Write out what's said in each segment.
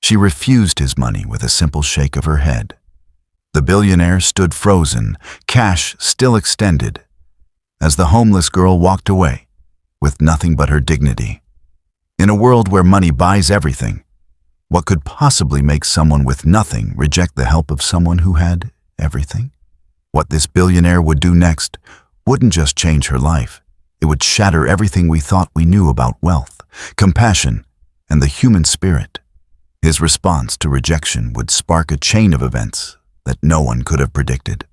She refused his money with a simple shake of her head. The billionaire stood frozen, cash still extended, as the homeless girl walked away, with nothing but her dignity. In a world where money buys everything, what could possibly make someone with nothing reject the help of someone who had everything? What this billionaire would do next wouldn't just change her life. It would shatter everything we thought we knew about wealth, compassion, and the human spirit. His response to rejection would spark a chain of events that no one could have predicted.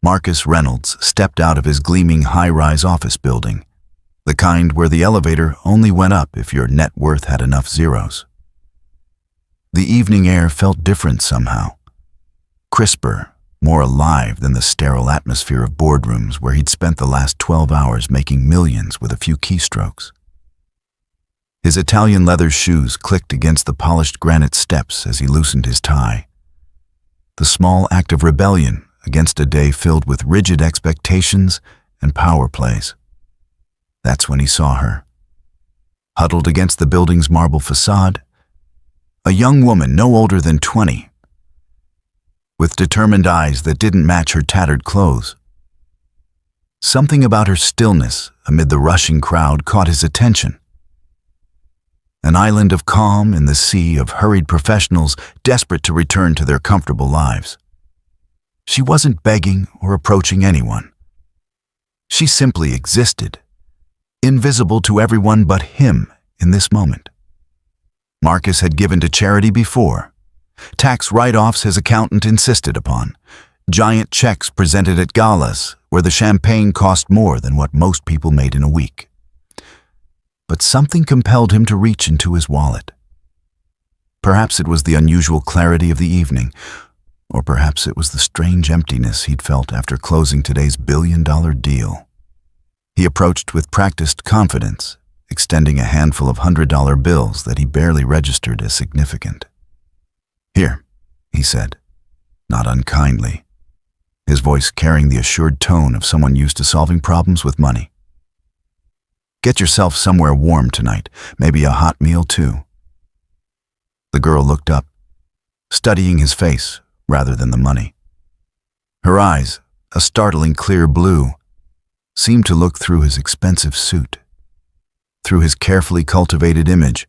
Marcus Reynolds stepped out of his gleaming high-rise office building, the kind where the elevator only went up if your net worth had enough zeros. The evening air felt different somehow, crisper, more alive than the sterile atmosphere of boardrooms where he'd spent the last 12 hours making millions with a few keystrokes. His Italian leather shoes clicked against the polished granite steps as he loosened his tie. The small act of rebellion against a day filled with rigid expectations and power plays. That's when he saw her. Huddled against the building's marble facade, a young woman no older than 20, with determined eyes that didn't match her tattered clothes. Something about her stillness amid the rushing crowd caught his attention. An island of calm in the sea of hurried professionals desperate to return to their comfortable lives. She wasn't begging or approaching anyone. She simply existed, invisible to everyone but him in this moment. Marcus had given to charity before. Tax write-offs his accountant insisted upon. Giant checks presented at galas where the champagne cost more than what most people made in a week. But something compelled him to reach into his wallet. Perhaps it was the unusual clarity of the evening, or perhaps it was the strange emptiness he'd felt after closing today's billion-dollar deal. He approached with practiced confidence, extending a handful of $100 bills that he barely registered as significant. "Here," he said, not unkindly, his voice carrying the assured tone of someone used to solving problems with money. "Get yourself somewhere warm tonight, maybe a hot meal too." The girl looked up, studying his face rather than the money. Her eyes, a startling clear blue, seemed to look through his expensive suit, through his carefully cultivated image,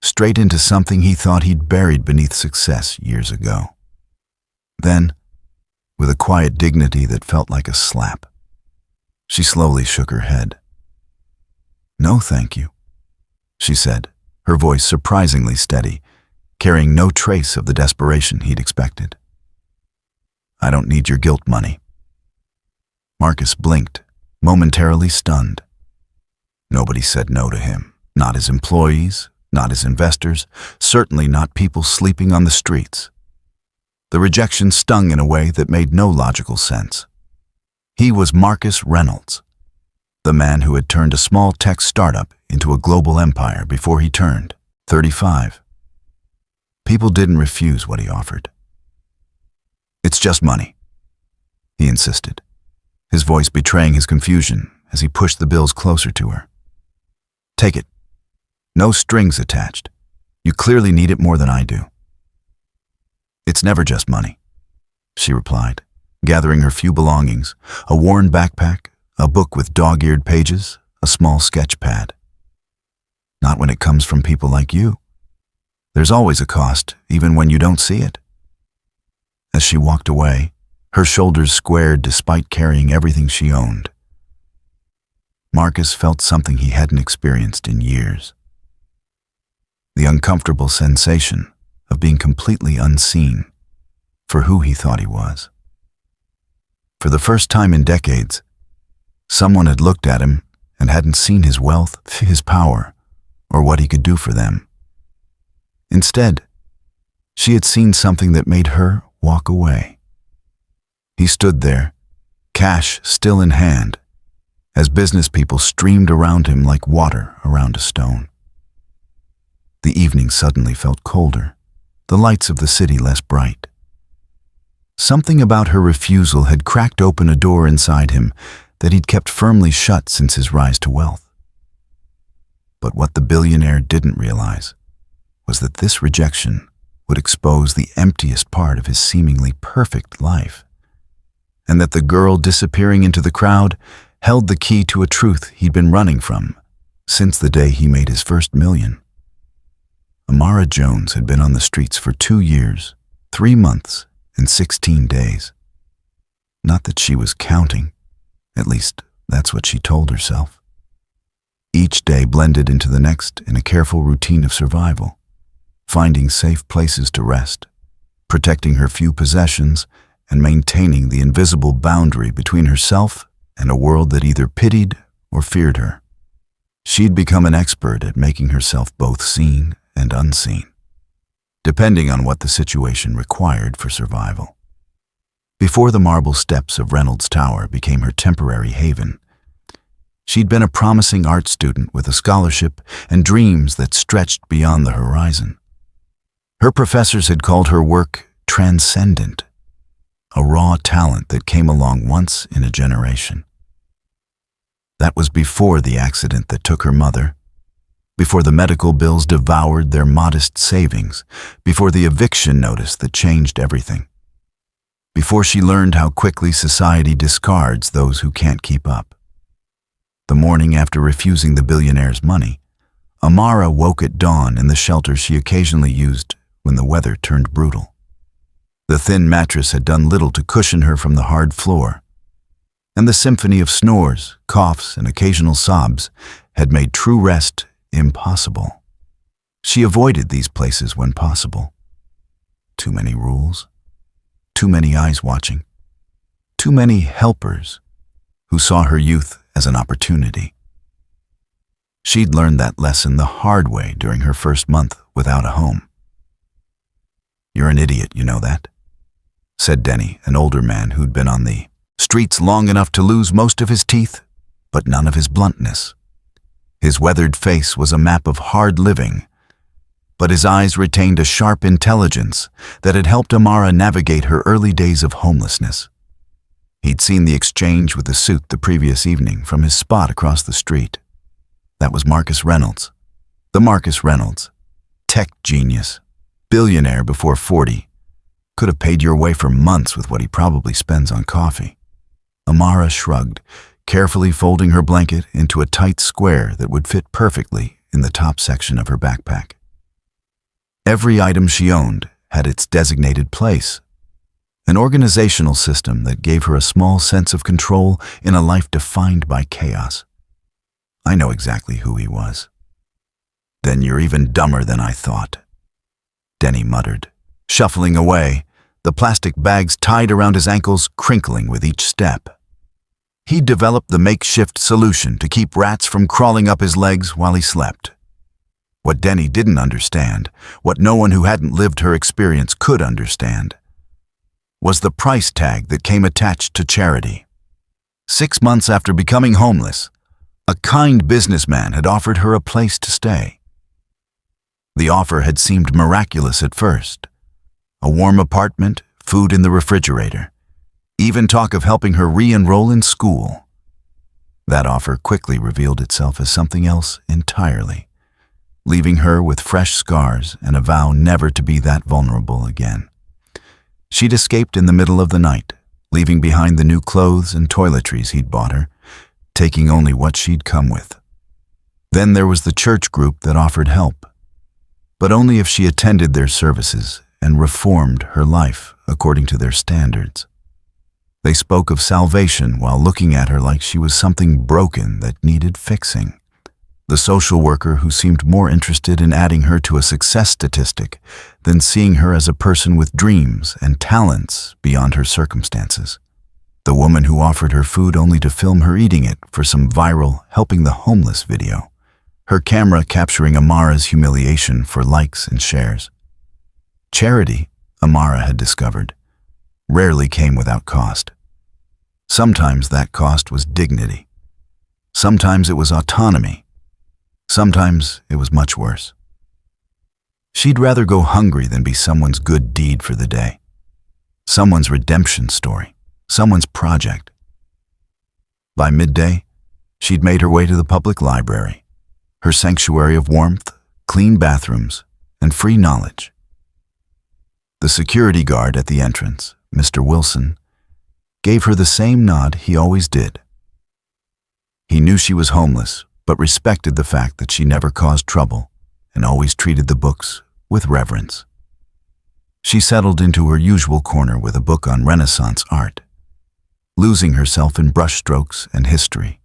straight into something he thought he'd buried beneath success years ago. Then, with a quiet dignity that felt like a slap, she slowly shook her head. "No, thank you," she said, her voice surprisingly steady, carrying no trace of the desperation he'd expected. "I don't need your guilt money." Marcus blinked, momentarily stunned. Nobody said no to him, not his employees, not his investors, certainly not people sleeping on the streets. The rejection stung in a way that made no logical sense. He was Marcus Reynolds, the man who had turned a small tech startup into a global empire before he turned 35. People didn't refuse what he offered. "It's just money," he insisted, his voice betraying his confusion as he pushed the bills closer to her. "Take it. No strings attached. You clearly need it more than I do." "It's never just money," she replied, gathering her few belongings, a worn backpack, a book with dog-eared pages, a small sketch pad. "Not when it comes from people like you. There's always a cost, even when you don't see it." As she walked away, her shoulders squared despite carrying everything she owned, Marcus felt something he hadn't experienced in years. The uncomfortable sensation of being completely unseen for who he thought he was. For the first time in decades, someone had looked at him and hadn't seen his wealth, his power, or what he could do for them. Instead, she had seen something that made her walk away. He stood there, cash still in hand, as business people streamed around him like water around a stone. The evening suddenly felt colder, the lights of the city less bright. Something about her refusal had cracked open a door inside him that he'd kept firmly shut since his rise to wealth. But what the billionaire didn't realize was that this rejection would expose the emptiest part of his seemingly perfect life, and that the girl disappearing into the crowd held the key to a truth he'd been running from since the day he made his first million. Amara Jones had been on the streets for 2 years, 3 months, and 16 days. Not that she was counting, at least that's what she told herself. Each day blended into the next in a careful routine of survival, finding safe places to rest, protecting her few possessions, and maintaining the invisible boundary between herself and a world that either pitied or feared her. She'd become an expert at making herself both seen and unseen, depending on what the situation required for survival. Before the marble steps of Reynolds Tower became her temporary haven, she'd been a promising art student with a scholarship and dreams that stretched beyond the horizon. Her professors had called her work transcendent, a raw talent that came along once in a generation. That was before the accident that took her mother, before the medical bills devoured their modest savings, before the eviction notice that changed everything, before she learned how quickly society discards those who can't keep up. The morning after refusing the billionaire's money, Amara woke at dawn in the shelter she occasionally used when the weather turned brutal. The thin mattress had done little to cushion her from the hard floor, and the symphony of snores, coughs, and occasional sobs had made true rest impossible. She avoided these places when possible. Too many rules, too many eyes watching, too many helpers who saw her youth as an opportunity. She'd learned that lesson the hard way during her first month without a home. "You're an idiot, you know that?" said Denny, an older man who'd been on the streets long enough to lose most of his teeth, but none of his bluntness. His weathered face was a map of hard living, but his eyes retained a sharp intelligence that had helped Amara navigate her early days of homelessness. He'd seen the exchange with the suit the previous evening from his spot across the street. That was Marcus Reynolds. The Marcus Reynolds, tech genius, billionaire before 40, could have paid your way for months with what he probably spends on coffee. Amara shrugged, carefully folding her blanket into a tight square that would fit perfectly in the top section of her backpack. Every item she owned had its designated place, an organizational system that gave her a small sense of control in a life defined by chaos. "I know exactly who he was." "Then you're even dumber than I thought," Denny muttered, shuffling away, the plastic bags tied around his ankles crinkling with each step. He'd developed the makeshift solution to keep rats from crawling up his legs while he slept. What Denny didn't understand, what no one who hadn't lived her experience could understand, was the price tag that came attached to charity. 6 months after becoming homeless, a kind businessman had offered her a place to stay. The offer had seemed miraculous at first. A warm apartment, food in the refrigerator, even talk of helping her re-enroll in school. That offer quickly revealed itself as something else entirely, leaving her with fresh scars and a vow never to be that vulnerable again. She'd escaped in the middle of the night, leaving behind the new clothes and toiletries he'd bought her, taking only what she'd come with. Then there was the church group that offered help, but only if she attended their services and reformed her life according to their standards. They spoke of salvation while looking at her like she was something broken that needed fixing. The social worker who seemed more interested in adding her to a success statistic than seeing her as a person with dreams and talents beyond her circumstances. The woman who offered her food only to film her eating it for some viral helping the homeless video, her camera capturing Amara's humiliation for likes and shares. Charity, Amara had discovered, rarely came without cost. Sometimes that cost was dignity. Sometimes it was autonomy. Sometimes it was much worse. She'd rather go hungry than be someone's good deed for the day, someone's redemption story, someone's project. By midday, she'd made her way to the public library, her sanctuary of warmth, clean bathrooms, and free knowledge. The security guard at the entrance, Mr. Wilson, gave her the same nod he always did. He knew she was homeless, but respected the fact that she never caused trouble and always treated the books with reverence. She settled into her usual corner with a book on Renaissance art, losing herself in brushstrokes and history.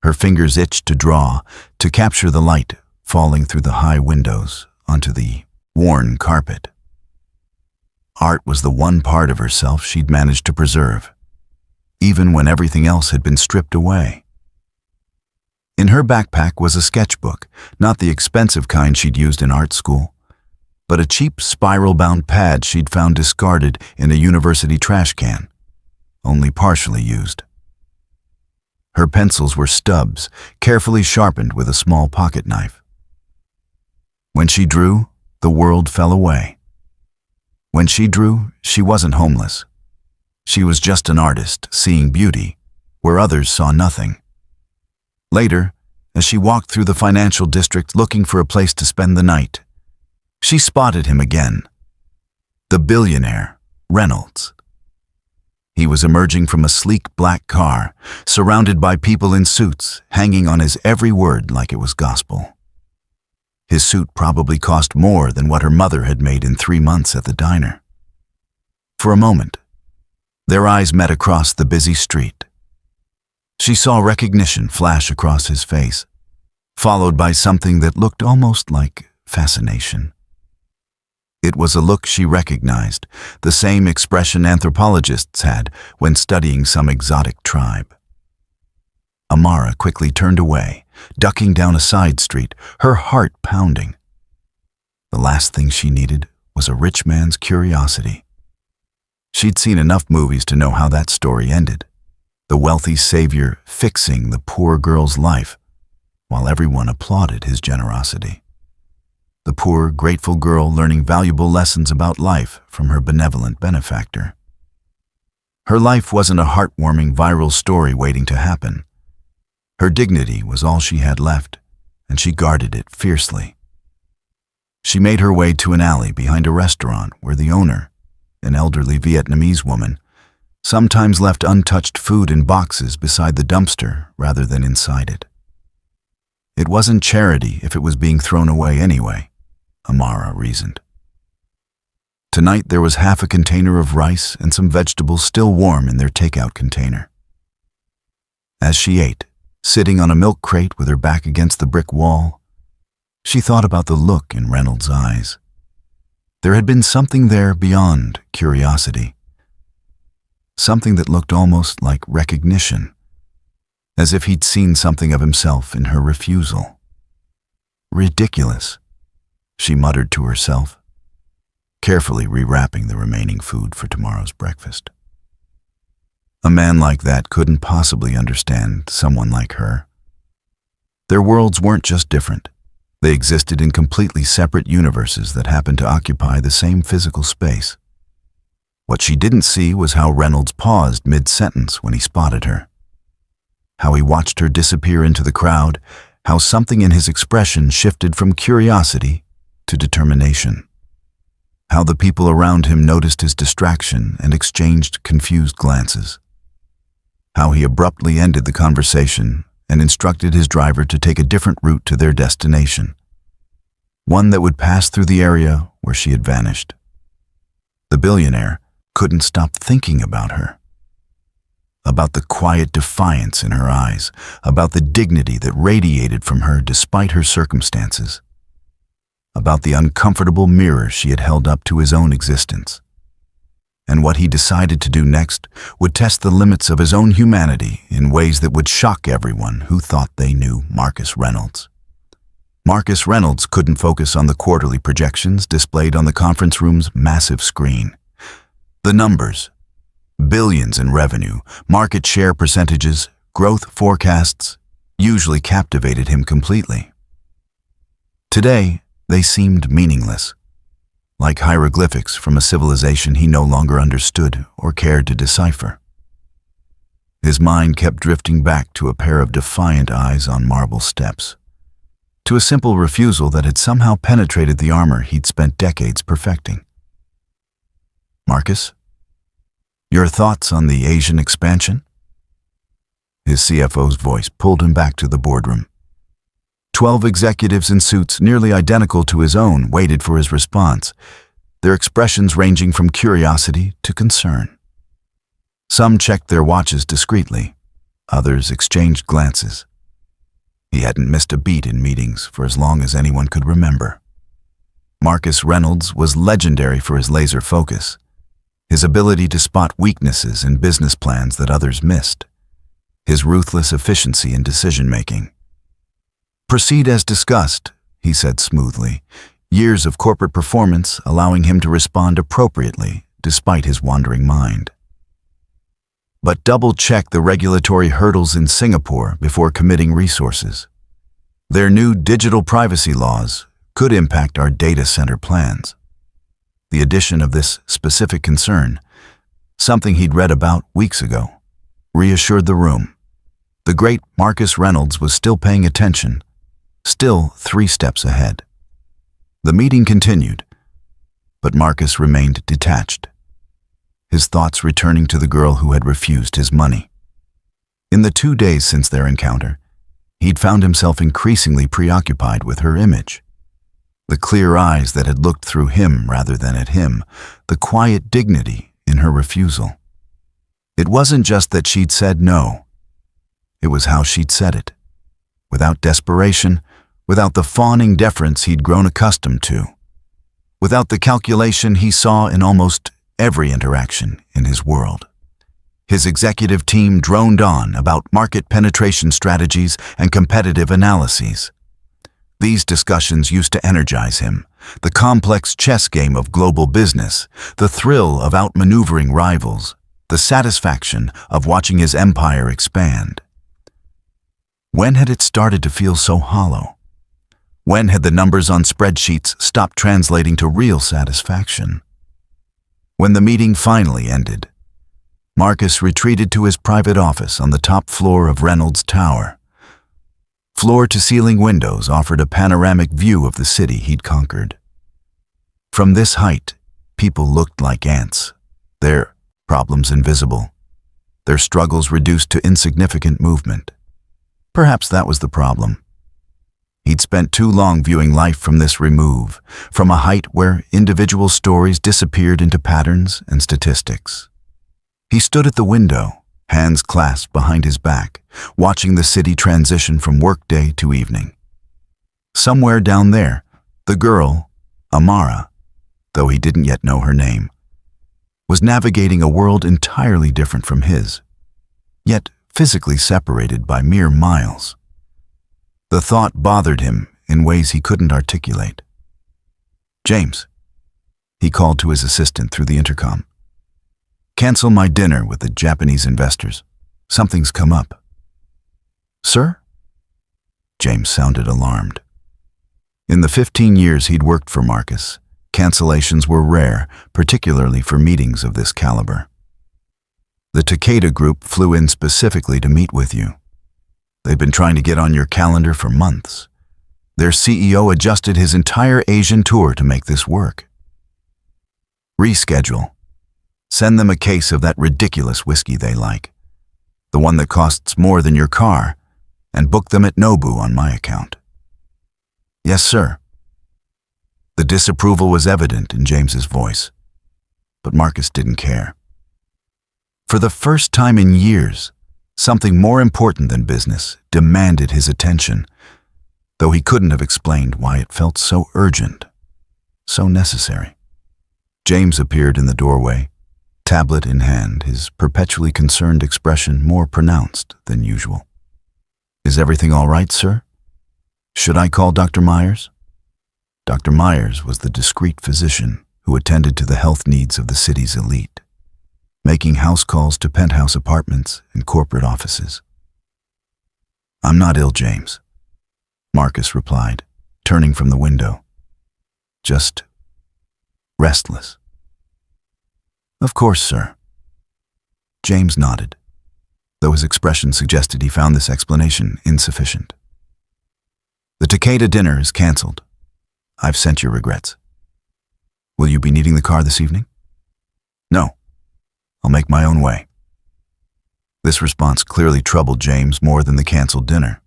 Her fingers itched to draw, to capture the light falling through the high windows onto the worn carpet. Art was the one part of herself she'd managed to preserve, even when everything else had been stripped away. In her backpack was a sketchbook, not the expensive kind she'd used in art school, but a cheap spiral-bound pad she'd found discarded in a university trash can, only partially used. Her pencils were stubs, carefully sharpened with a small pocket knife. When she drew, the world fell away. When she drew, she wasn't homeless. She was just an artist, seeing beauty where others saw nothing. Later, as she walked through the financial district looking for a place to spend the night, she spotted him again. The billionaire, Reynolds. He was emerging from a sleek black car, surrounded by people in suits, hanging on his every word like it was gospel. His suit probably cost more than what her mother had made in 3 months at the diner. For a moment, their eyes met across the busy street. She saw recognition flash across his face, followed by something that looked almost like fascination. It was a look she recognized, the same expression anthropologists had when studying some exotic tribe. Amara quickly turned away, ducking down a side street, her heart pounding. The last thing she needed was a rich man's curiosity. She'd seen enough movies to know how that story ended. The wealthy savior fixing the poor girl's life, while everyone applauded his generosity. The poor, grateful girl learning valuable lessons about life from her benevolent benefactor. Her life wasn't a heartwarming viral story waiting to happen. Her dignity was all she had left, and she guarded it fiercely. She made her way to an alley behind a restaurant where the owner, an elderly Vietnamese woman, sometimes left untouched food in boxes beside the dumpster rather than inside it. It wasn't charity if it was being thrown away anyway, Amara reasoned. Tonight there was half a container of rice and some vegetables still warm in their takeout container. As she ate, sitting on a milk crate with her back against the brick wall, she thought about the look in Reynolds' eyes. There had been something there beyond curiosity. Something that looked almost like recognition, as if he'd seen something of himself in her refusal. Ridiculous, she muttered to herself, carefully rewrapping the remaining food for tomorrow's breakfast. A man like that couldn't possibly understand someone like her. Their worlds weren't just different. They existed in completely separate universes that happened to occupy the same physical space. What she didn't see was how Reynolds paused mid-sentence when he spotted her. How he watched her disappear into the crowd, how something in his expression shifted from curiosity to determination. How the people around him noticed his distraction and exchanged confused glances. How he abruptly ended the conversation and instructed his driver to take a different route to their destination, one that would pass through the area where she had vanished. The billionaire couldn't stop thinking about her, about the quiet defiance in her eyes, about the dignity that radiated from her despite her circumstances, about the uncomfortable mirror she had held up to his own existence. And what he decided to do next would test the limits of his own humanity in ways that would shock everyone who thought they knew Marcus Reynolds. Marcus Reynolds couldn't focus on the quarterly projections displayed on the conference room's massive screen. The numbers, billions in revenue, market share percentages, growth forecasts, usually captivated him completely. Today, they seemed meaningless, like hieroglyphics from a civilization he no longer understood or cared to decipher. His mind kept drifting back to a pair of defiant eyes on marble steps, to a simple refusal that had somehow penetrated the armor he'd spent decades perfecting. "Marcus, your thoughts on the Asian expansion?" His CFO's voice pulled him back to the boardroom. 12 executives in suits nearly identical to his own waited for his response, their expressions ranging from curiosity to concern. Some checked their watches discreetly, others exchanged glances. He hadn't missed a beat in meetings for as long as anyone could remember. Marcus Reynolds was legendary for his laser focus, his ability to spot weaknesses in business plans that others missed, his ruthless efficiency in decision-making. "Proceed as discussed," he said smoothly, years of corporate performance allowing him to respond appropriately despite his wandering mind. "But double-check the regulatory hurdles in Singapore before committing resources. Their new digital privacy laws could impact our data center plans." The addition of this specific concern, something he'd read about weeks ago, reassured the room. The great Marcus Reynolds was still paying attention, still 3 steps ahead. The meeting continued, but Marcus remained detached, his thoughts returning to the girl who had refused his money. In the 2 days since their encounter, he'd found himself increasingly preoccupied with her image. The clear eyes that had looked through him rather than at him, the quiet dignity in her refusal. It wasn't just that she'd said no, it was how she'd said it, without desperation, without the fawning deference he'd grown accustomed to, without the calculation he saw in almost every interaction in his world. His executive team droned on about market penetration strategies and competitive analyses. These discussions used to energize him, the complex chess game of global business, the thrill of outmaneuvering rivals, the satisfaction of watching his empire expand. When had it started to feel so hollow? When had the numbers on spreadsheets stopped translating to real satisfaction? When the meeting finally ended, Marcus retreated to his private office on the top floor of Reynolds Tower. Floor-to-ceiling windows offered a panoramic view of the city he'd conquered. From this height, people looked like ants, their problems invisible, their struggles reduced to insignificant movement. Perhaps that was the problem. He'd spent too long viewing life from this remove, from a height where individual stories disappeared into patterns and statistics. He stood at the window, hands clasped behind his back, watching the city transition from workday to evening. Somewhere down there, the girl, Amara, though he didn't yet know her name, was navigating a world entirely different from his, yet physically separated by mere miles. The thought bothered him in ways he couldn't articulate. "James," he called to his assistant through the intercom. "Cancel my dinner with the Japanese investors. Something's come up." "Sir?" James sounded alarmed. In the 15 years he'd worked for Marcus, cancellations were rare, particularly for meetings of this caliber. "The Takeda Group flew in specifically to meet with you. They've been trying to get on your calendar for months. Their CEO adjusted his entire Asian tour to make this work." "Reschedule. Send them a case of that ridiculous whiskey they like, the one that costs more than your car, and book them at Nobu on my account." "Yes, sir." The disapproval was evident in James's voice, but Marcus didn't care. For the first time in years, something more important than business demanded his attention, though he couldn't have explained why it felt so urgent, so necessary. James appeared in the doorway, tablet in hand, his perpetually concerned expression more pronounced than usual. "Is everything all right, sir? Should I call Dr. Myers?" Dr. Myers was the discreet physician who attended to the health needs of the city's elite, making house calls to penthouse apartments and corporate offices. "I'm not ill, James," Marcus replied, turning from the window. "Just restless." "Of course, sir." James nodded, though his expression suggested he found this explanation insufficient. The Takeda dinner is canceled. I've sent your regrets. Will you be needing the car this evening? No. I'll make my own way. This response clearly troubled James more than the canceled dinner.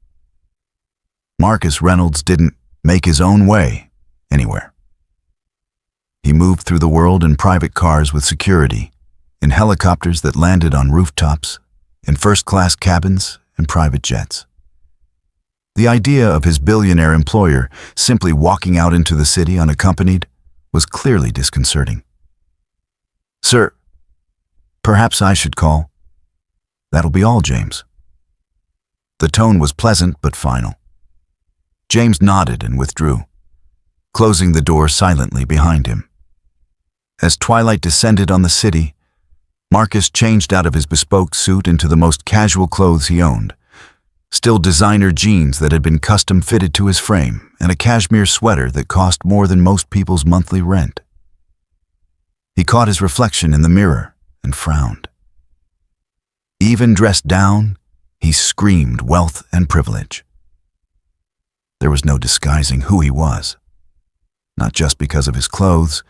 Marcus Reynolds didn't make his own way anywhere. He moved through the world in private cars with security, in helicopters that landed on rooftops, in first-class cabins and private jets. The idea of his billionaire employer simply walking out into the city unaccompanied was clearly disconcerting. Sir, perhaps I should call. That'll be all, James. The tone was pleasant but final. James nodded and withdrew, closing the door silently behind him. As twilight descended on the city, Marcus changed out of his bespoke suit into the most casual clothes he owned, still designer jeans that had been custom fitted to his frame and a cashmere sweater that cost more than most people's monthly rent. He caught his reflection in the mirror and frowned. Even dressed down, he screamed wealth and privilege. There was no disguising who he was, not just because of his clothes,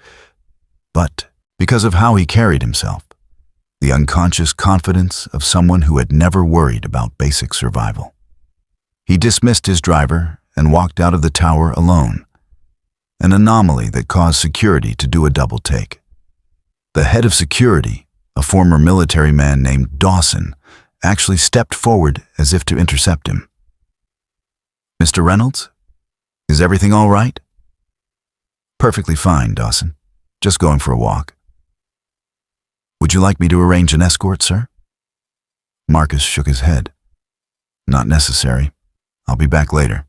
but because of how he carried himself, the unconscious confidence of someone who had never worried about basic survival. He dismissed his driver and walked out of the tower alone, an anomaly that caused security to do a double take. The head of security, a former military man named Dawson, actually stepped forward as if to intercept him. Mr. Reynolds, is everything all right? Perfectly fine, Dawson. Just going for a walk. Would you like me to arrange an escort, sir? Marcus shook his head. Not necessary. I'll be back later.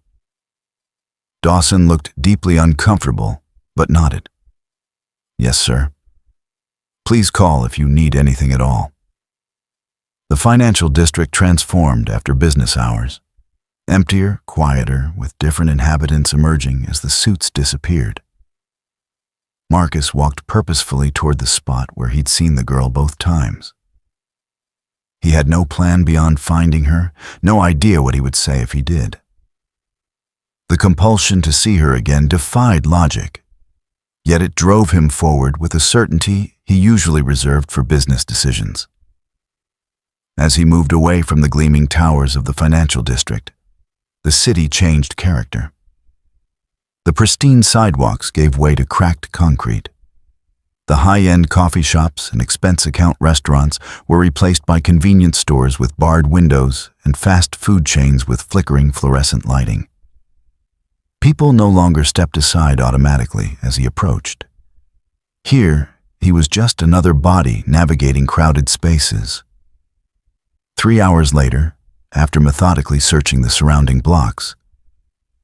Dawson looked deeply uncomfortable, but nodded. Yes, sir. Please call if you need anything at all. The financial district transformed after business hours. Emptier, quieter, with different inhabitants emerging as the suits disappeared. Marcus walked purposefully toward the spot where he'd seen the girl both times. He had no plan beyond finding her, no idea what he would say if he did. The compulsion to see her again defied logic, yet it drove him forward with a certainty he usually reserved for business decisions. As he moved away from the gleaming towers of the financial district, the city changed character. The pristine sidewalks gave way to cracked concrete. The high-end coffee shops and expense-account restaurants were replaced by convenience stores with barred windows and fast food chains with flickering fluorescent lighting. People no longer stepped aside automatically as he approached. Here, he was just another body navigating crowded spaces. 3 hours later, after methodically searching the surrounding blocks,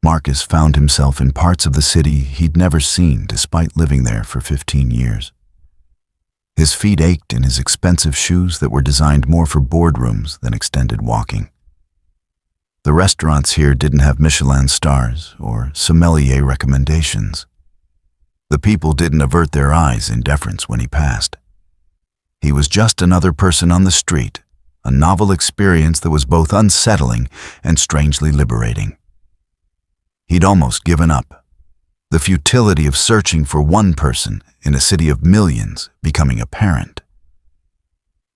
Marcus found himself in parts of the city he'd never seen despite living there for 15 years. His feet ached in his expensive shoes that were designed more for boardrooms than extended walking. The restaurants here didn't have Michelin stars or sommelier recommendations. The people didn't avert their eyes in deference when he passed. He was just another person on the street, a novel experience that was both unsettling and strangely liberating. He'd almost given up, the futility of searching for one person in a city of millions becoming apparent,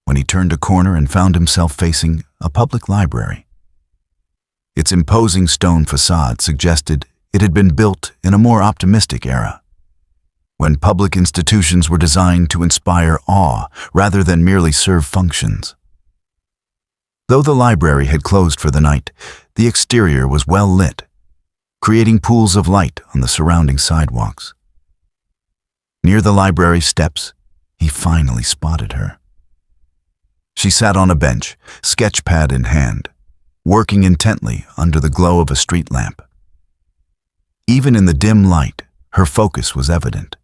when he turned a corner and found himself facing a public library. Its imposing stone facade suggested it had been built in a more optimistic era, when public institutions were designed to inspire awe rather than merely serve functions. Though the library had closed for the night, the exterior was well lit, creating pools of light on the surrounding sidewalks. Near the library steps, he finally spotted her. She sat on a bench, sketchpad in hand, working intently under the glow of a street lamp. Even in the dim light, her focus was evident,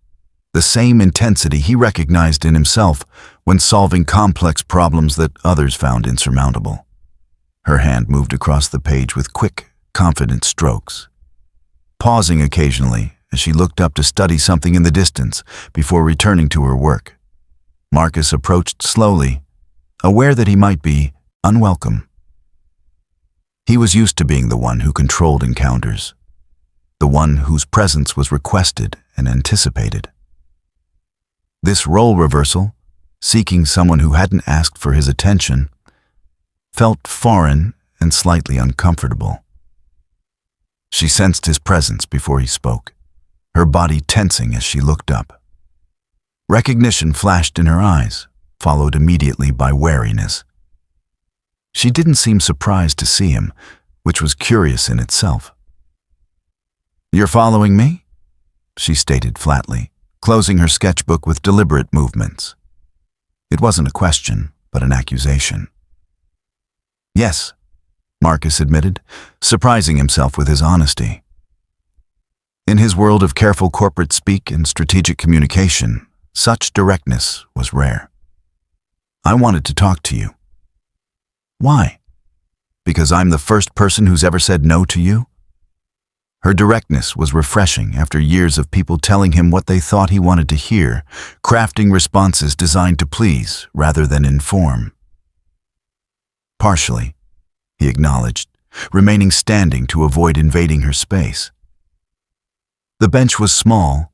the same intensity he recognized in himself when solving complex problems that others found insurmountable. Her hand moved across the page with quick, confident strokes, pausing occasionally as she looked up to study something in the distance before returning to her work. Marcus approached slowly, aware that he might be unwelcome. He was used to being the one who controlled encounters, the one whose presence was requested and anticipated. This role reversal, seeking someone who hadn't asked for his attention, felt foreign and slightly uncomfortable. She sensed his presence before he spoke, her body tensing as she looked up. Recognition flashed in her eyes, followed immediately by wariness. She didn't seem surprised to see him, which was curious in itself. "You're following me?" she stated flatly, closing her sketchbook with deliberate movements. It wasn't a question, but an accusation. "Yes," Marcus admitted, surprising himself with his honesty. In his world of careful corporate speak and strategic communication, such directness was rare. "I wanted to talk to you." "Why? Because I'm the first person who's ever said no to you?" Her directness was refreshing after years of people telling him what they thought he wanted to hear, crafting responses designed to please rather than inform. "Partially," he acknowledged, remaining standing to avoid invading her space. The bench was small,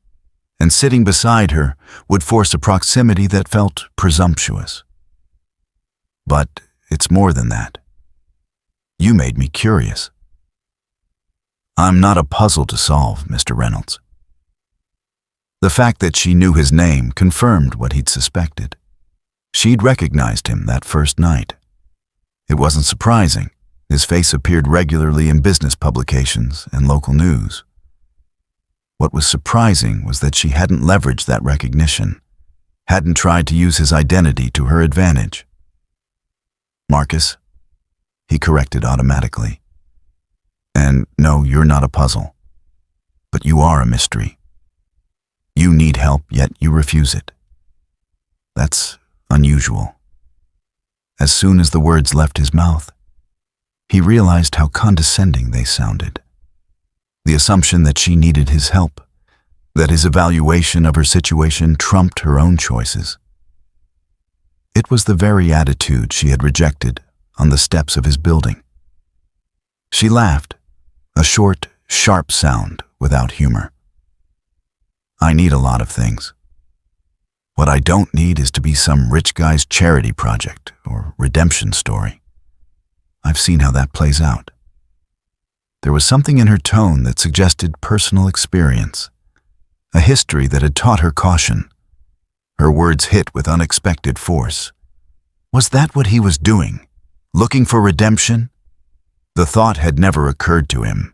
and sitting beside her would force a proximity that felt presumptuous. "But it's more than that. You made me curious." "I'm not a puzzle to solve, Mr. Reynolds." The fact that she knew his name confirmed what he'd suspected. She'd recognized him that first night. It wasn't surprising. His face appeared regularly in business publications and local news. What was surprising was that she hadn't leveraged that recognition, hadn't tried to use his identity to her advantage. "Marcus," he corrected automatically. "And no, you're not a puzzle. But you are a mystery. You need help, yet you refuse it. That's unusual." As soon as the words left his mouth, he realized how condescending they sounded. The assumption that she needed his help, that his evaluation of her situation trumped her own choices. It was the very attitude she had rejected on the steps of his building. She laughed, a short, sharp sound without humor. "I need a lot of things. What I don't need is to be some rich guy's charity project or redemption story. I've seen how that plays out." There was something in her tone that suggested personal experience, a history that had taught her caution. Her words hit with unexpected force. Was that what he was doing? Looking for redemption? The thought had never occurred to him.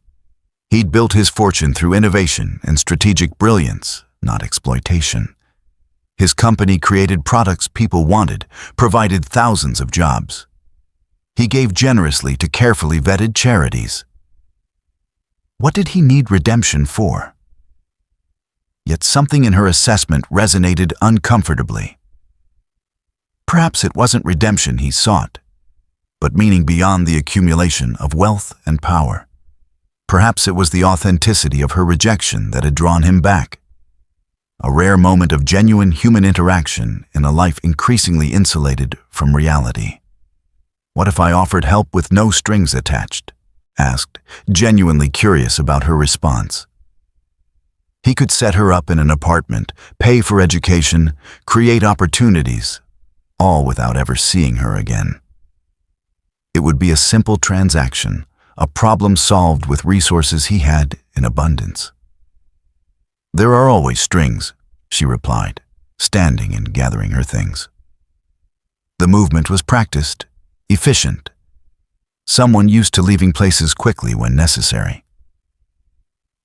He'd built his fortune through innovation and strategic brilliance, not exploitation. His company created products people wanted, provided thousands of jobs. He gave generously to carefully vetted charities. What did he need redemption for? Yet something in her assessment resonated uncomfortably. Perhaps it wasn't redemption he sought, but meaning beyond the accumulation of wealth and power. Perhaps it was the authenticity of her rejection that had drawn him back. A rare moment of genuine human interaction in a life increasingly insulated from reality. "What if I offered help with no strings attached?" asked, genuinely curious about her response. He could set her up in an apartment, pay for education, create opportunities, all without ever seeing her again. It would be a simple transaction, a problem solved with resources he had in abundance. "There are always strings," she replied, standing and gathering her things. The movement was practiced, efficient. Someone used to leaving places quickly when necessary.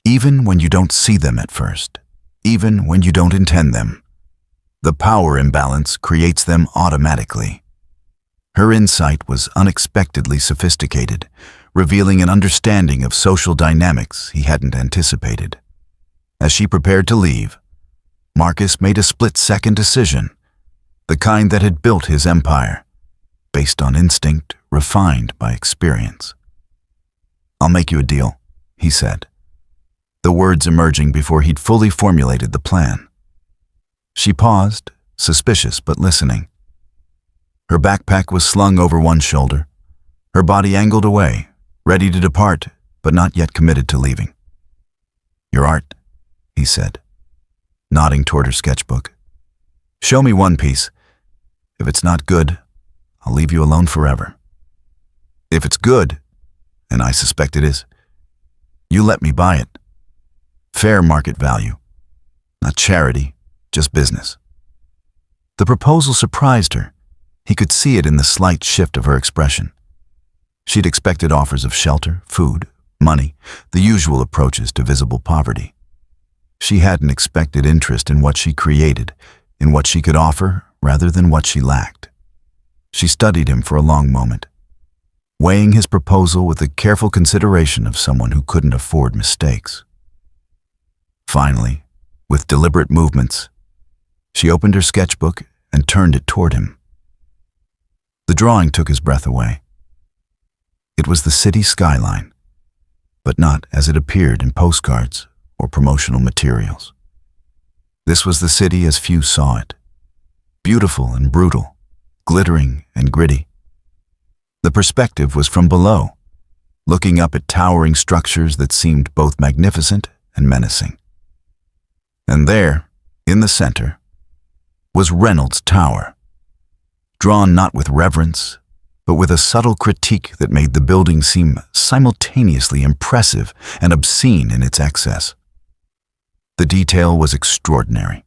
Even when you don't see them at first, even when you don't intend them, the power imbalance creates them automatically. Her insight was unexpectedly sophisticated, revealing an understanding of social dynamics he hadn't anticipated. As she prepared to leave, Marcus made a split-second decision, the kind that had built his empire, based on instinct refined by experience. "I'll make you a deal," he said, the words emerging before he'd fully formulated the plan. She paused, suspicious but listening. Her backpack was slung over one shoulder, her body angled away, ready to depart, but not yet committed to leaving. Your art, he said, nodding toward her sketchbook. Show me one piece. If it's not good, I'll leave you alone forever. If it's good, and I suspect it is, you let me buy it. Fair market value. Not charity, just business. The proposal surprised her. He could see it in the slight shift of her expression. She'd expected offers of shelter, food, money, the usual approaches to visible poverty. She hadn't expected interest in what she created, in what she could offer rather than what she lacked. She studied him for a long moment, weighing his proposal with the careful consideration of someone who couldn't afford mistakes. Finally, with deliberate movements, she opened her sketchbook and turned it toward him. The drawing took his breath away. It was the city skyline, but not as it appeared in postcards or promotional materials. This was the city as few saw it, beautiful and brutal, glittering and gritty. The perspective was from below, looking up at towering structures that seemed both magnificent and menacing. And there, in the center, was Reynolds Tower, drawn not with reverence, but with a subtle critique that made the building seem simultaneously impressive and obscene in its excess. The detail was extraordinary.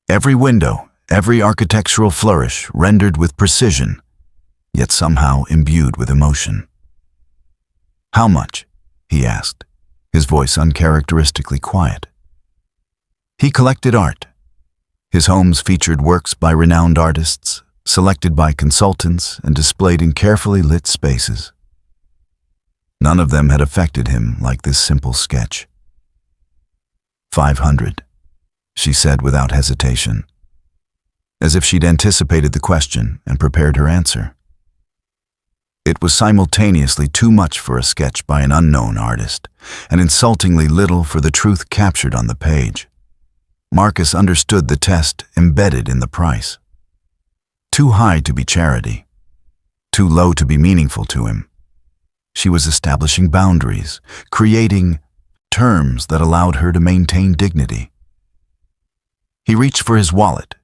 Every window, every architectural flourish rendered with precision, yet somehow imbued with emotion. How much? He asked, his voice uncharacteristically quiet. He collected art. His homes featured works by renowned artists, selected by consultants and displayed in carefully lit spaces. None of them had affected him like this simple sketch. 500, she said without hesitation, as if she'd anticipated the question and prepared her answer. It was simultaneously too much for a sketch by an unknown artist, and insultingly little for the truth captured on the page. Marcus understood the test embedded in the price. Too high to be charity, too low to be meaningful to him. She was establishing boundaries, creating terms that allowed her to maintain dignity. He reached for his wallet,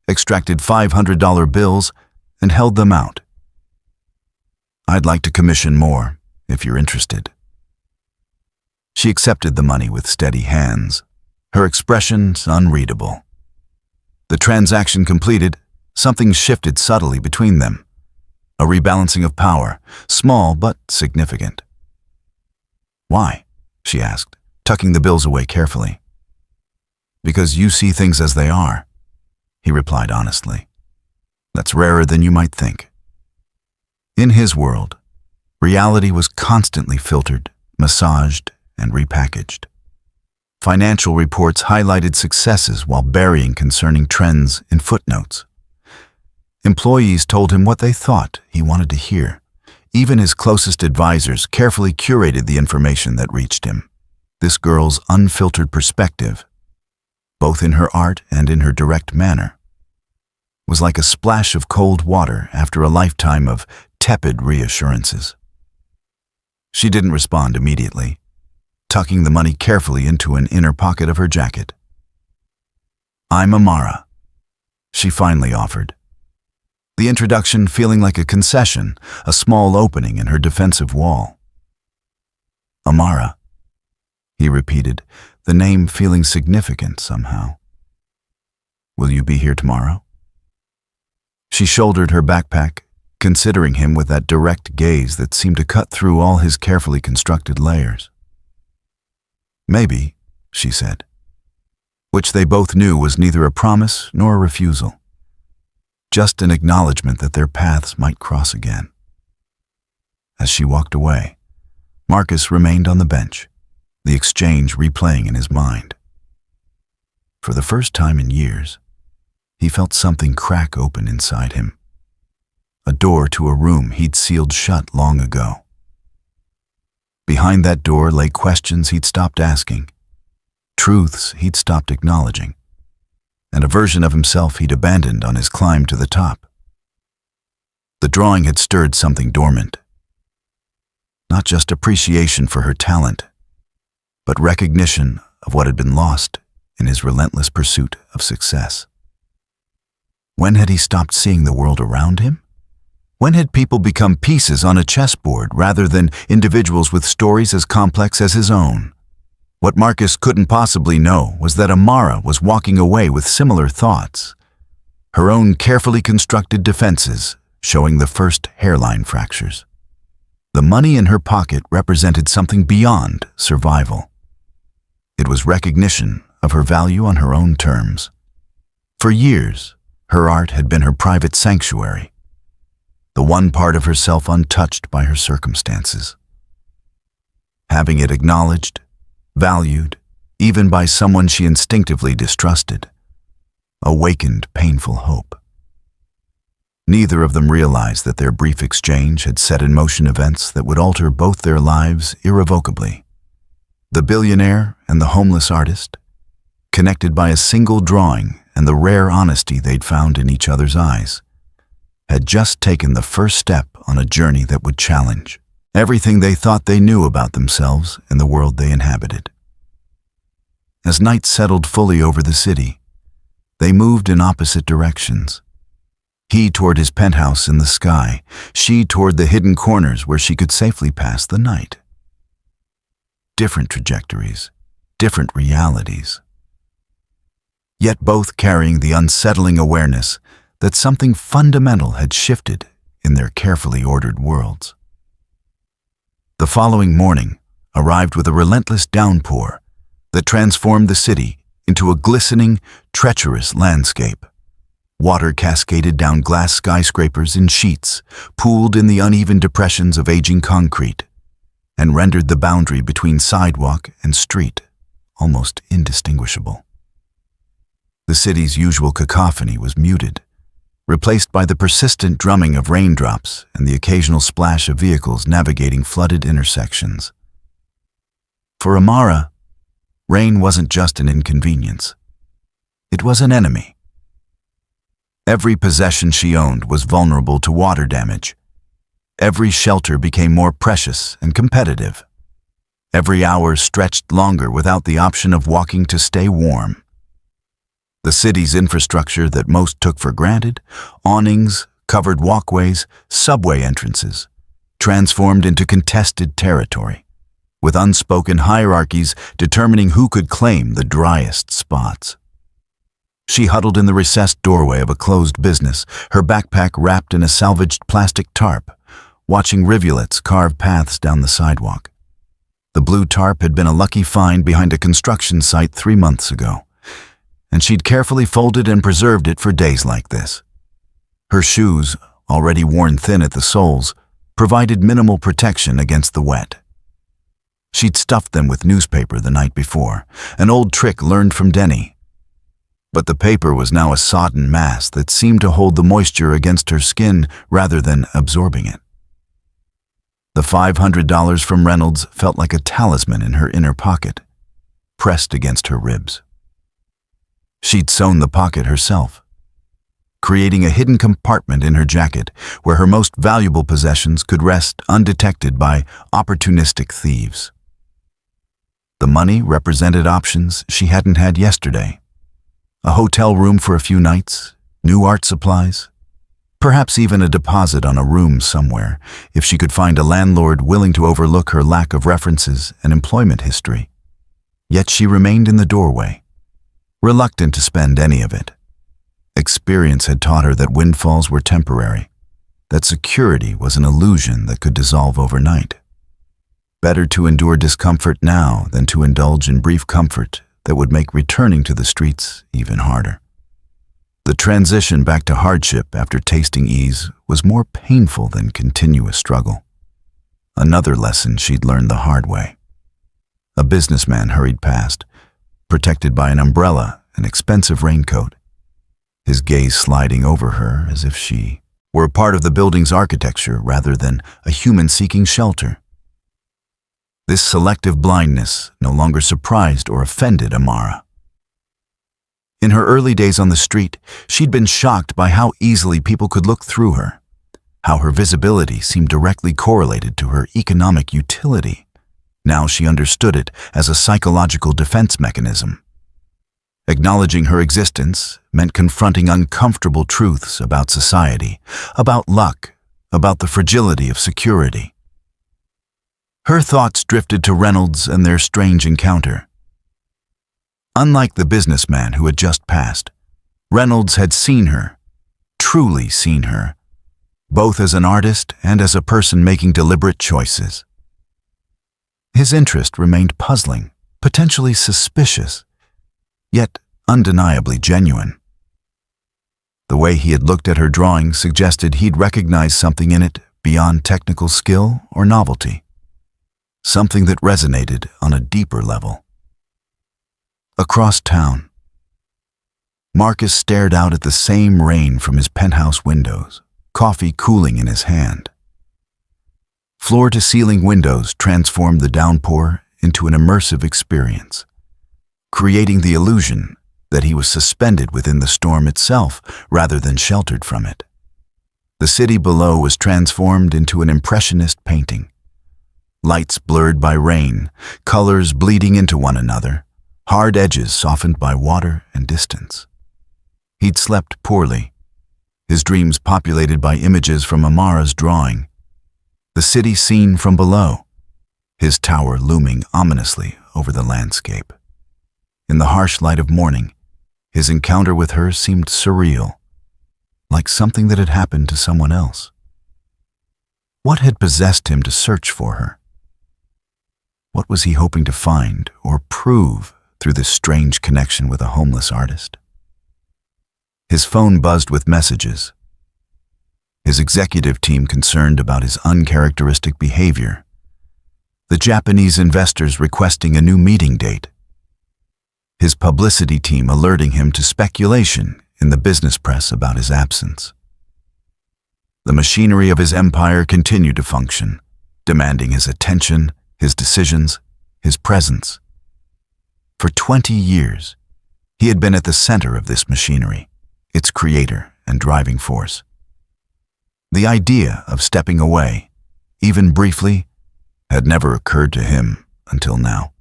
extracted $500 bills, and held them out. I'd like to commission more, if you're interested. She accepted the money with steady hands, her expressions unreadable. The transaction completed, something shifted subtly between them. A rebalancing of power, small but significant. Why? She asked, tucking the bills away carefully. Because you see things as they are, he replied honestly. That's rarer than you might think. In his world, reality was constantly filtered, massaged, and repackaged. Financial reports highlighted successes while burying concerning trends in footnotes. Employees told him what they thought he wanted to hear. Even his closest advisors carefully curated the information that reached him. This girl's unfiltered perspective, both in her art and in her direct manner, was like a splash of cold water after a lifetime of tepid reassurances. She didn't respond immediately, tucking the money carefully into an inner pocket of her jacket. I'm Amara, she finally offered. The introduction feeling like a concession, a small opening in her defensive wall. Amara, he repeated, the name feeling significant somehow. Will you be here tomorrow? She shouldered her backpack, considering him with that direct gaze that seemed to cut through all his carefully constructed layers. Maybe, she said, which they both knew was neither a promise nor a refusal, just an acknowledgement that their paths might cross again. As she walked away, Marcus remained on the bench, the exchange replaying in his mind. For the first time in years, he felt something crack open inside him, a door to a room he'd sealed shut long ago. Behind that door lay questions he'd stopped asking, truths he'd stopped acknowledging, and a version of himself he'd abandoned on his climb to the top. The drawing had stirred something dormant. Not just appreciation for her talent, but recognition of what had been lost in his relentless pursuit of success. When had he stopped seeing the world around him? When had people become pieces on a chessboard rather than individuals with stories as complex as his own? What Marcus couldn't possibly know was that Amara was walking away with similar thoughts, her own carefully constructed defenses showing the first hairline fractures. The money in her pocket represented something beyond survival. It was recognition of her value on her own terms. For years, her art had been her private sanctuary, the one part of herself untouched by her circumstances. Having it acknowledged, valued, even by someone she instinctively distrusted, awakened painful hope. Neither of them realized that their brief exchange had set in motion events that would alter both their lives irrevocably. The billionaire and the homeless artist, connected by a single drawing and the rare honesty they'd found in each other's eyes, had just taken the first step on a journey that would challenge everything they thought they knew about themselves and the world they inhabited. As night settled fully over the city, they moved in opposite directions. He toward his penthouse in the sky, she toward the hidden corners where she could safely pass the night. Different trajectories, different realities. Yet both carrying the unsettling awareness that something fundamental had shifted in their carefully ordered worlds. The following morning arrived with a relentless downpour that transformed the city into a glistening, treacherous landscape. Water cascaded down glass skyscrapers in sheets, pooled in the uneven depressions of aging concrete, and rendered the boundary between sidewalk and street almost indistinguishable. The city's usual cacophony was muted, replaced by the persistent drumming of raindrops and the occasional splash of vehicles navigating flooded intersections. For Amara, rain wasn't just an inconvenience. It was an enemy. Every possession she owned was vulnerable to water damage. Every shelter became more precious and competitive. Every hour stretched longer without the option of walking to stay warm. The city's infrastructure that most took for granted, awnings, covered walkways, subway entrances, transformed into contested territory, with unspoken hierarchies determining who could claim the driest spots. She huddled in the recessed doorway of a closed business, her backpack wrapped in a salvaged plastic tarp, watching rivulets carve paths down the sidewalk. The blue tarp had been a lucky find behind a construction site 3 months ago, and she'd carefully folded and preserved it for days like this. Her shoes, already worn thin at the soles, provided minimal protection against the wet. She'd stuffed them with newspaper the night before, an old trick learned from Denny. But the paper was now a sodden mass that seemed to hold the moisture against her skin rather than absorbing it. The $500 from Reynolds felt like a talisman in her inner pocket, pressed against her ribs. She'd sewn the pocket herself, creating a hidden compartment in her jacket where her most valuable possessions could rest undetected by opportunistic thieves. The money represented options she hadn't had yesterday. A hotel room for a few nights, new art supplies, perhaps even a deposit on a room somewhere if she could find a landlord willing to overlook her lack of references and employment history. Yet she remained in the doorway, reluctant to spend any of it. Experience had taught her that windfalls were temporary, that security was an illusion that could dissolve overnight. Better to endure discomfort now than to indulge in brief comfort that would make returning to the streets even harder. The transition back to hardship after tasting ease was more painful than continuous struggle. Another lesson she'd learned the hard way. A businessman hurried past, protected by an umbrella and expensive raincoat, his gaze sliding over her as if she were a part of the building's architecture rather than a human seeking shelter. This selective blindness no longer surprised or offended Amara. In her early days on the street, she'd been shocked by how easily people could look through her, how her visibility seemed directly correlated to her economic utility. Now she understood it as a psychological defense mechanism. Acknowledging her existence meant confronting uncomfortable truths about society, about luck, about the fragility of security. Her thoughts drifted to Reynolds and their strange encounter. Unlike the businessman who had just passed, Reynolds had seen her, truly seen her, both as an artist and as a person making deliberate choices. His interest remained puzzling, potentially suspicious, yet undeniably genuine. The way he had looked at her drawing suggested he'd recognized something in it beyond technical skill or novelty, something that resonated on a deeper level. Across town, Marcus stared out at the same rain from his penthouse windows, coffee cooling in his hand. Floor-to-ceiling windows transformed the downpour into an immersive experience, creating the illusion that he was suspended within the storm itself rather than sheltered from it. The city below was transformed into an impressionist painting. Lights blurred by rain, colors bleeding into one another, hard edges softened by water and distance. He'd slept poorly, his dreams populated by images from Amara's drawing. The city seen from below, his tower looming ominously over the landscape. In the harsh light of morning, his encounter with her seemed surreal, like something that had happened to someone else. What had possessed him to search for her? What was he hoping to find or prove through this strange connection with a homeless artist? His phone buzzed with messages. His executive team concerned about his uncharacteristic behavior. The Japanese investors requesting a new meeting date. His publicity team alerting him to speculation in the business press about his absence. The machinery of his empire continued to function, demanding his attention, his decisions, his presence. For 20 years, he had been at the center of this machinery, its creator and driving force. The idea of stepping away, even briefly, had never occurred to him until now.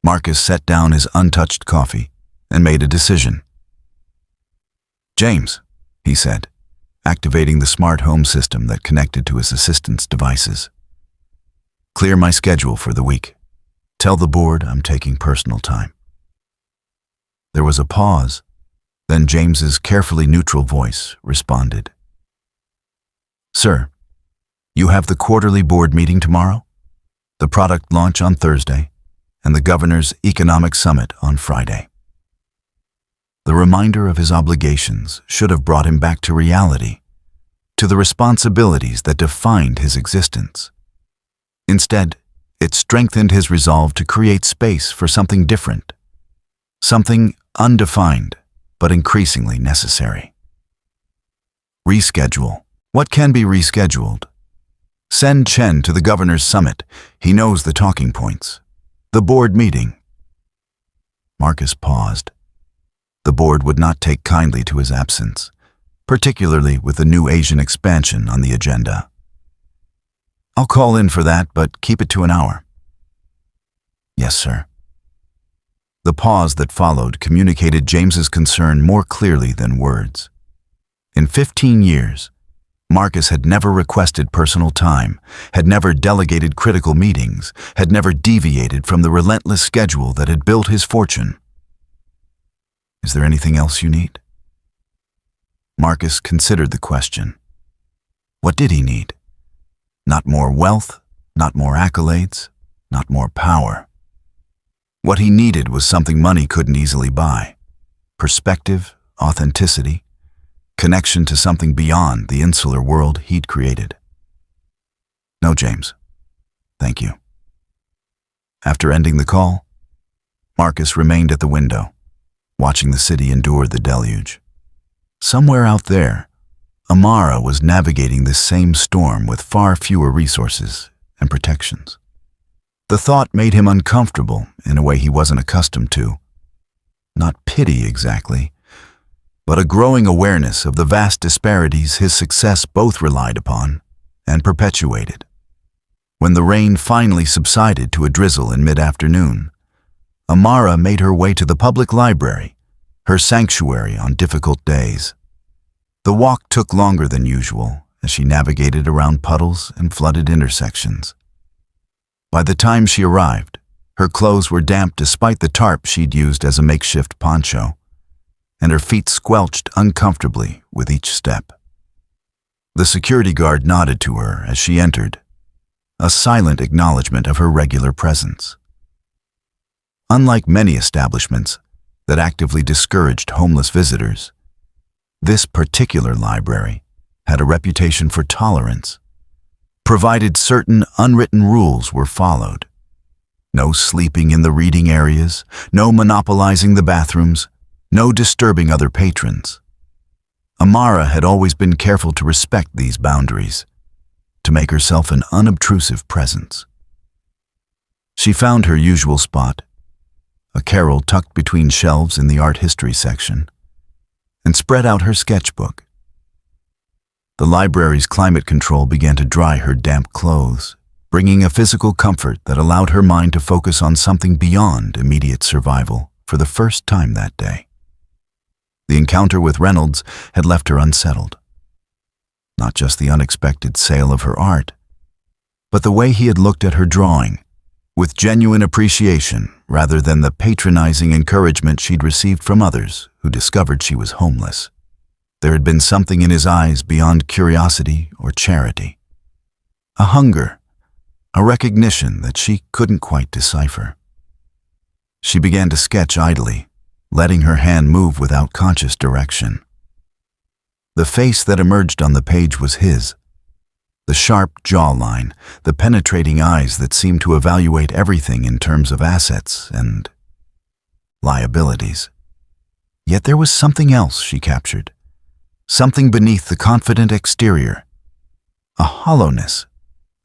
Marcus set down his untouched coffee and made a decision. "James," he said, activating the smart home system that connected to his assistant's devices. "Clear my schedule for the week. Tell the board I'm taking personal time." There was a pause, then James's carefully neutral voice responded. "Sir, you have the quarterly board meeting tomorrow, the product launch on Thursday, and the governor's economic summit on Friday." The reminder of his obligations should have brought him back to reality, to the responsibilities that defined his existence. Instead, it strengthened his resolve to create space for something different, something undefined but increasingly necessary. Reschedule. What can be rescheduled? Send Chen to the governor's summit. He knows the talking points. The board meeting. Marcus paused. The board would not take kindly to his absence, particularly with the new Asian expansion on the agenda. "I'll call in for that, but keep it to an hour." "Yes, sir." The pause that followed communicated James's concern more clearly than words. In 15 years, Marcus had never requested personal time, had never delegated critical meetings, had never deviated from the relentless schedule that had built his fortune. "Is there anything else you need?" Marcus considered the question. What did he need? Not more wealth, not more accolades, not more power. What he needed was something money couldn't easily buy: perspective, authenticity, connection to something beyond the insular world he'd created. "No, James. Thank you." After ending the call, Marcus remained at the window, watching the city endure the deluge. Somewhere out there, Amara was navigating this same storm with far fewer resources and protections. The thought made him uncomfortable in a way he wasn't accustomed to. Not pity exactly, but a growing awareness of the vast disparities his success both relied upon and perpetuated. When the rain finally subsided to a drizzle in mid-afternoon, Amara made her way to the public library, her sanctuary on difficult days. The walk took longer than usual as she navigated around puddles and flooded intersections. By the time she arrived, her clothes were damp despite the tarp she'd used as a makeshift poncho, and her feet squelched uncomfortably with each step. The security guard nodded to her as she entered, a silent acknowledgement of her regular presence. Unlike many establishments that actively discouraged homeless visitors, this particular library had a reputation for tolerance, provided certain unwritten rules were followed. No sleeping in the reading areas, no monopolizing the bathrooms, no disturbing other patrons. Amara had always been careful to respect these boundaries, to make herself an unobtrusive presence. She found her usual spot, a carrel tucked between shelves in the art history section, and spread out her sketchbook. The library's climate control began to dry her damp clothes, bringing a physical comfort that allowed her mind to focus on something beyond immediate survival for the first time that day. The encounter with Reynolds had left her unsettled. Not just the unexpected sale of her art, but the way he had looked at her drawing, with genuine appreciation rather than the patronizing encouragement she'd received from others who discovered she was homeless. There had been something in his eyes beyond curiosity or charity. A hunger, a recognition that she couldn't quite decipher. She began to sketch idly, letting her hand move without conscious direction. The face that emerged on the page was his. The sharp jawline, the penetrating eyes that seemed to evaluate everything in terms of assets and liabilities. Yet there was something else she captured. Something beneath the confident exterior. A hollowness,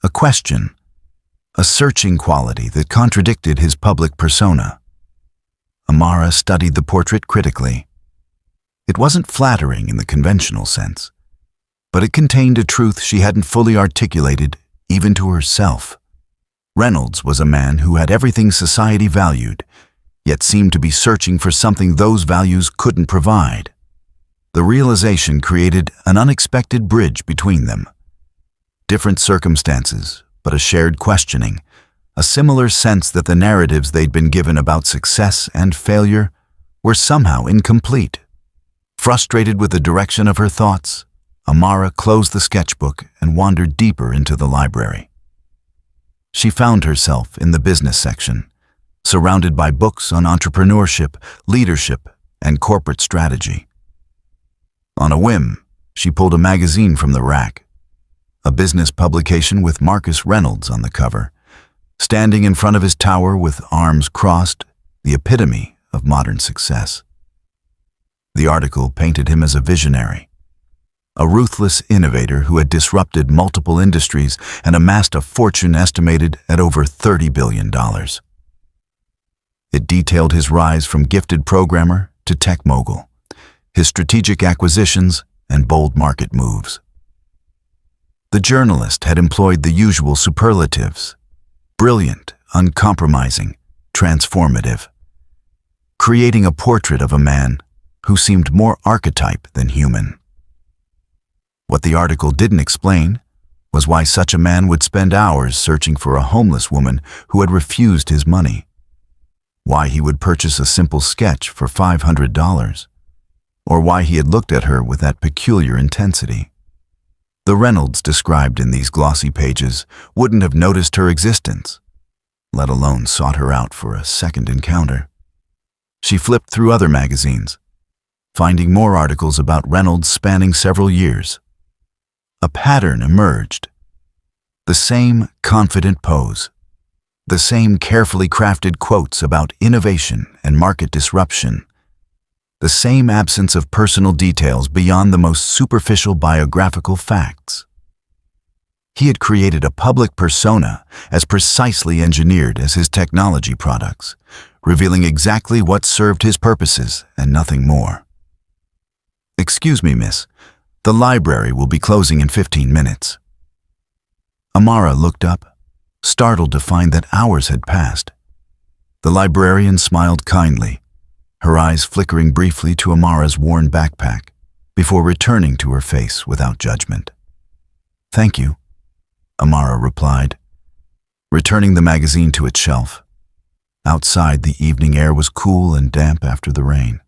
a question, a searching quality that contradicted his public persona. Amara studied the portrait critically. It wasn't flattering in the conventional sense, but it contained a truth she hadn't fully articulated even to herself. Reynolds was a man who had everything society valued, yet seemed to be searching for something those values couldn't provide. The realization created an unexpected bridge between them. Different circumstances, but a shared questioning, a similar sense that the narratives they'd been given about success and failure were somehow incomplete. Frustrated with the direction of her thoughts, Amara closed the sketchbook and wandered deeper into the library. She found herself in the business section, surrounded by books on entrepreneurship, leadership, and corporate strategy. On a whim, she pulled a magazine from the rack, a business publication with Marcus Reynolds on the cover, standing in front of his tower with arms crossed, the epitome of modern success. The article painted him as a visionary, a ruthless innovator who had disrupted multiple industries and amassed a fortune estimated at over $30 billion. It detailed his rise from gifted programmer to tech mogul, his strategic acquisitions and bold market moves. The journalist had employed the usual superlatives: brilliant, uncompromising, transformative, creating a portrait of a man who seemed more archetype than human. What the article didn't explain was why such a man would spend hours searching for a homeless woman who had refused his money, why he would purchase a simple sketch for $500, or why he had looked at her with that peculiar intensity. The Reynolds described in these glossy pages wouldn't have noticed her existence, let alone sought her out for a second encounter. She flipped through other magazines, finding more articles about Reynolds spanning several years. A pattern emerged. The same confident pose, the same carefully crafted quotes about innovation and market disruption, the same absence of personal details beyond the most superficial biographical facts. He had created a public persona as precisely engineered as his technology products, revealing exactly what served his purposes and nothing more. "Excuse me, miss. The library will be closing in 15 minutes. Amara looked up, startled to find that hours had passed. The librarian smiled kindly, her eyes flickering briefly to Amara's worn backpack, before returning to her face without judgment. "Thank you," Amara replied, returning the magazine to its shelf. Outside, the evening air was cool and damp after the rain.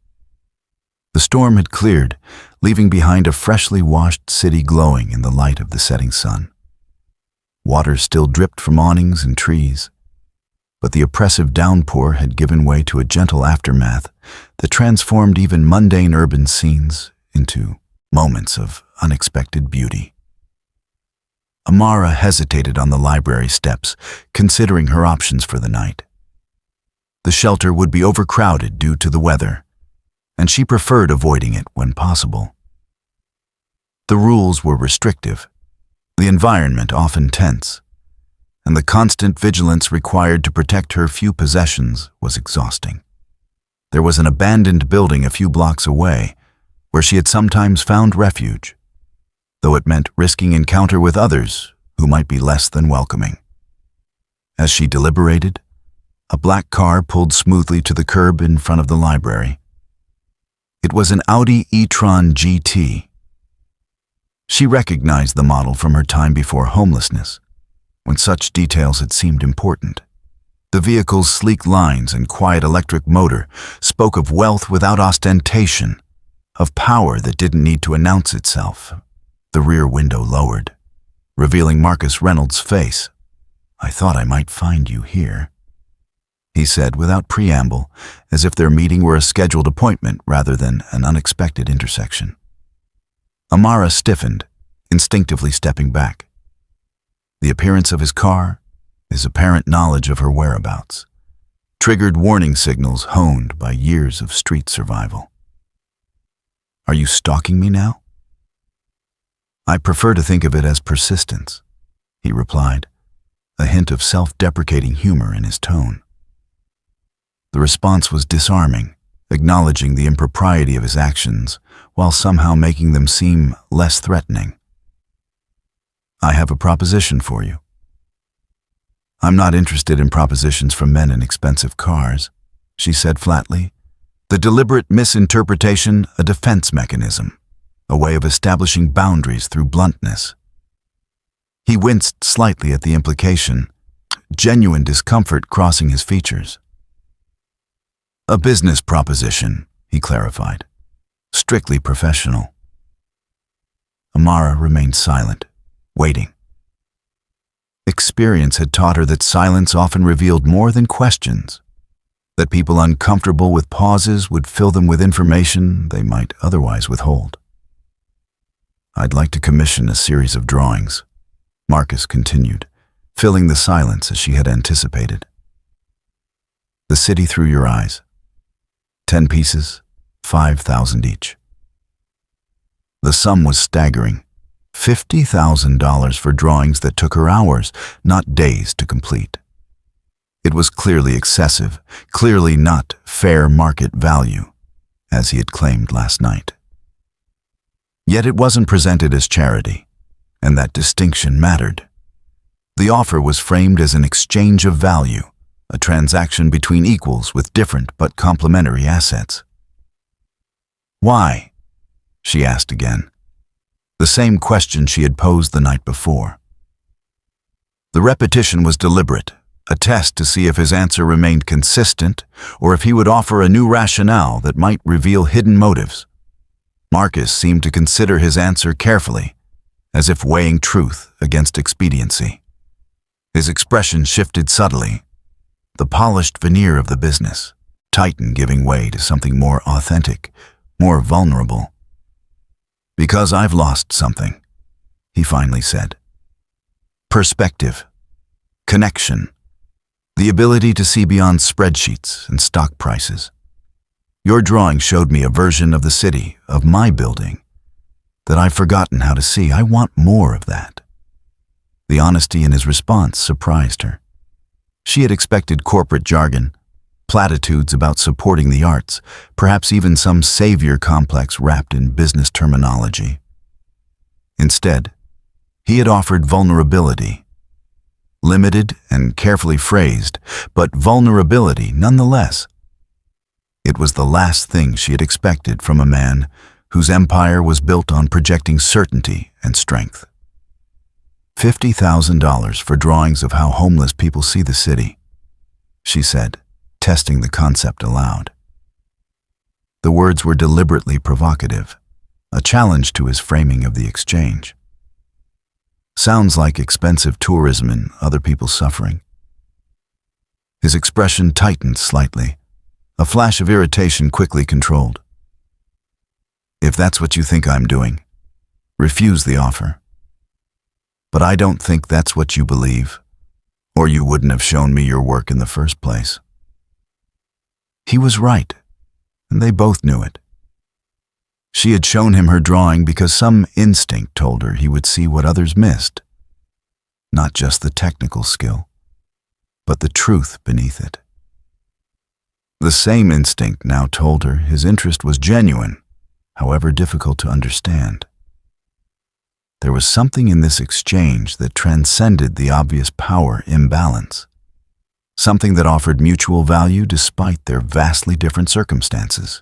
The storm had cleared, leaving behind a freshly washed city glowing in the light of the setting sun. Water still dripped from awnings and trees, but the oppressive downpour had given way to a gentle aftermath that transformed even mundane urban scenes into moments of unexpected beauty. Amara hesitated on the library steps, considering her options for the night. The shelter would be overcrowded due to the weather, and she preferred avoiding it when possible. The rules were restrictive, the environment often tense, and the constant vigilance required to protect her few possessions was exhausting. There was an abandoned building a few blocks away, where she had sometimes found refuge, though it meant risking encounter with others who might be less than welcoming. As she deliberated, a black car pulled smoothly to the curb in front of the library. It was an Audi e-tron GT. She recognized the model from her time before homelessness, when such details had seemed important. The vehicle's sleek lines and quiet electric motor spoke of wealth without ostentation, of power that didn't need to announce itself. The rear window lowered, revealing Marcus Reynolds' face. "I thought I might find you here," he said without preamble, as if their meeting were a scheduled appointment rather than an unexpected intersection. Amara stiffened, instinctively stepping back. The appearance of his car, his apparent knowledge of her whereabouts, triggered warning signals honed by years of street survival. "Are you stalking me now?" "I prefer to think of it as persistence," he replied, a hint of self-deprecating humor in his tone. The response was disarming, acknowledging the impropriety of his actions while somehow making them seem less threatening. "I have a proposition for you." "I'm not interested in propositions from men in expensive cars," she said flatly, the deliberate misinterpretation a defense mechanism, a way of establishing boundaries through bluntness. He winced slightly at the implication, genuine discomfort crossing his features. "A business proposition," he clarified, "strictly professional." Amara remained silent, waiting. Experience had taught her that silence often revealed more than questions, that people uncomfortable with pauses would fill them with information they might otherwise withhold. "I'd like to commission a series of drawings," Marcus continued, filling the silence as she had anticipated. "The city through your eyes. 10 pieces, 5,000 each." The sum was staggering. $50,000 for drawings that took her hours, not days, to complete. It was clearly excessive, clearly not fair market value, as he had claimed last night. Yet it wasn't presented as charity, and that distinction mattered. The offer was framed as an exchange of value, a transaction between equals with different but complementary assets. "Why?" she asked again, the same question she had posed the night before. The repetition was deliberate, a test to see if his answer remained consistent or if he would offer a new rationale that might reveal hidden motives. Marcus seemed to consider his answer carefully, as if weighing truth against expediency. His expression shifted subtly, the polished veneer of the business, Titan giving way to something more authentic, more vulnerable. "Because I've lost something," he finally said. "Perspective, connection, the ability to see beyond spreadsheets and stock prices. Your drawing showed me a version of the city, of my building, that I've forgotten how to see. I want more of that." The honesty in his response surprised her. She had expected corporate jargon, platitudes about supporting the arts, perhaps even some savior complex wrapped in business terminology. Instead, he had offered vulnerability, limited and carefully phrased, but vulnerability nonetheless. It was the last thing she had expected from a man whose empire was built on projecting certainty and strength. $50,000 for drawings of how homeless people see the city, she said, testing the concept aloud. The words were deliberately provocative, a challenge to his framing of the exchange. Sounds like expensive tourism and other people's suffering. His expression tightened slightly, a flash of irritation quickly controlled. If that's what you think I'm doing, refuse the offer. But I don't think that's what you believe, or you wouldn't have shown me your work in the first place. He was right, and they both knew it. She had shown him her drawing because some instinct told her he would see what others missed. Not just the technical skill, but the truth beneath it. The same instinct now told her his interest was genuine, however difficult to understand. There was something in this exchange that transcended the obvious power imbalance, something that offered mutual value despite their vastly different circumstances.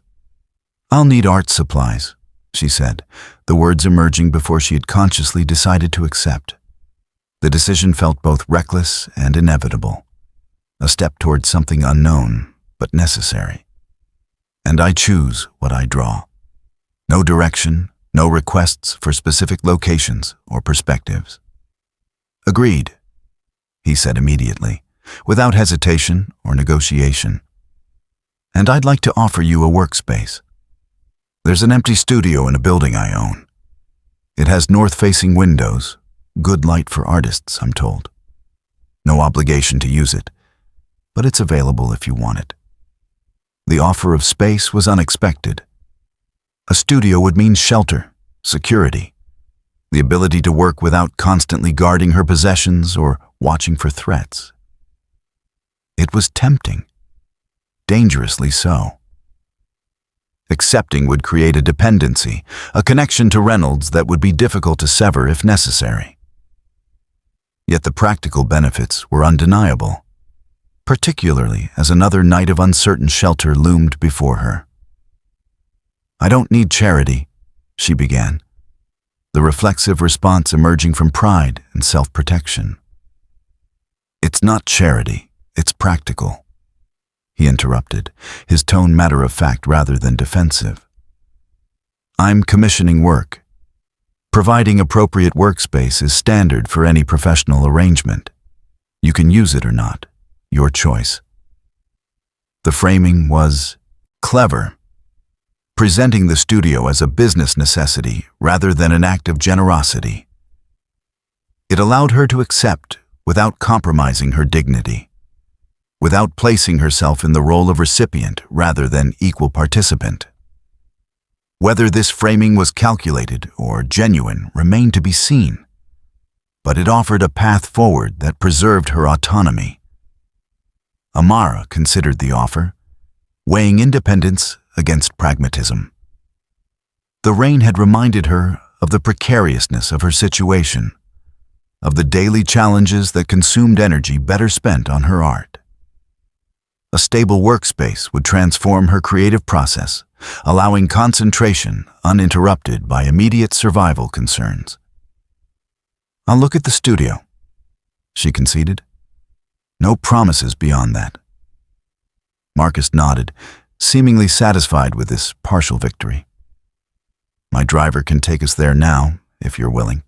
"I'll need art supplies," she said, the words emerging before she had consciously decided to accept. The decision felt both reckless and inevitable, a step toward something unknown but necessary. "And I choose what I draw. No direction, no requests for specific locations or perspectives." "Agreed," he said immediately, without hesitation or negotiation. "And I'd like to offer you a workspace. There's an empty studio in a building I own. It has north-facing windows, good light for artists, I'm told. No obligation to use it, but it's available if you want it." The offer of space was unexpected. A studio would mean shelter, security, the ability to work without constantly guarding her possessions or watching for threats. It was tempting, dangerously so. Accepting would create a dependency, a connection to Reynolds that would be difficult to sever if necessary. Yet the practical benefits were undeniable, particularly as another night of uncertain shelter loomed before her. "I don't need charity," she began, the reflexive response emerging from pride and self-protection. "It's not charity, it's practical," he interrupted, his tone matter-of-fact rather than defensive. "I'm commissioning work. Providing appropriate workspace is standard for any professional arrangement. You can use it or not, your choice." The framing was clever, presenting the studio as a business necessity rather than an act of generosity. It allowed her to accept without compromising her dignity, without placing herself in the role of recipient rather than equal participant. Whether this framing was calculated or genuine remained to be seen, but it offered a path forward that preserved her autonomy. Amara considered the offer, weighing independence against pragmatism. The rain had reminded her of the precariousness of her situation, of the daily challenges that consumed energy better spent on her art. A stable workspace would transform her creative process, allowing concentration uninterrupted by immediate survival concerns. "I'll look at the studio," she conceded. "No promises beyond that." Marcus nodded, seemingly satisfied with this partial victory. "My driver can take us there now, if you're willing."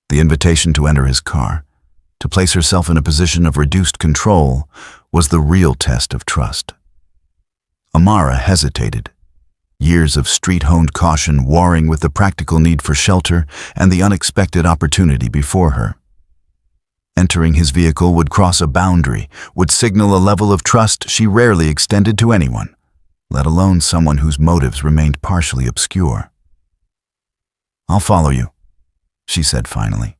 The invitation to enter his car, to place herself in a position of reduced control, was the real test of trust. Amara hesitated, years of street-honed caution warring with the practical need for shelter and the unexpected opportunity before her. Entering his vehicle would cross a boundary, would signal a level of trust she rarely extended to anyone, let alone someone whose motives remained partially obscure. "I'll follow you," she said finally.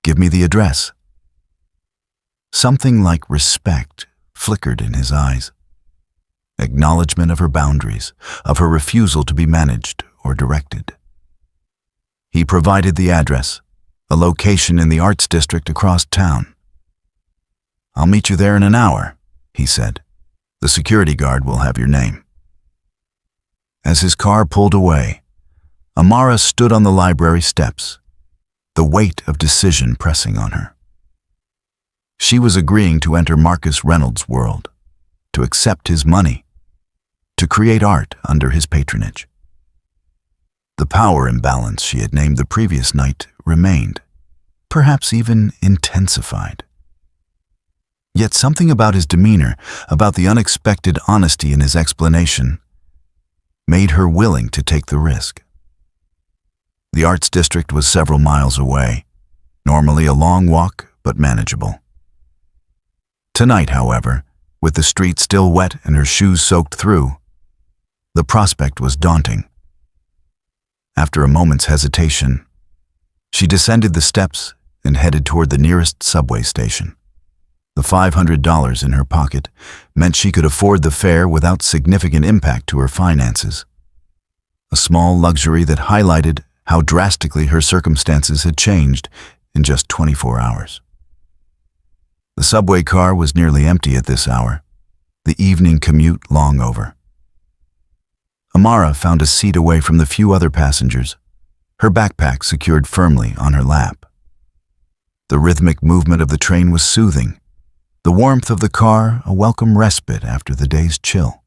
"Give me the address." Something like respect flickered in his eyes. Acknowledgement of her boundaries, of her refusal to be managed or directed. He provided the address, a location in the arts district across town. "I'll meet you there in an hour," he said. "The security guard will have your name." As his car pulled away, Amara stood on the library steps, the weight of decision pressing on her. She was agreeing to enter Marcus Reynolds' world, to accept his money, to create art under his patronage. The power imbalance she had named the previous night remained, perhaps even intensified. Yet something about his demeanor, about the unexpected honesty in his explanation, made her willing to take the risk. The arts district was several miles away, normally a long walk but manageable. Tonight, however, with the street still wet and her shoes soaked through, the prospect was daunting. After a moment's hesitation, she descended the steps and headed toward the nearest subway station. The $500 in her pocket meant she could afford the fare without significant impact to her finances, a small luxury that highlighted how drastically her circumstances had changed in just 24 hours. The subway car was nearly empty at this hour, the evening commute long over. Amara found a seat away from the few other passengers, her backpack secured firmly on her lap. The rhythmic movement of the train was soothing, the warmth of the car a welcome respite after the day's chill.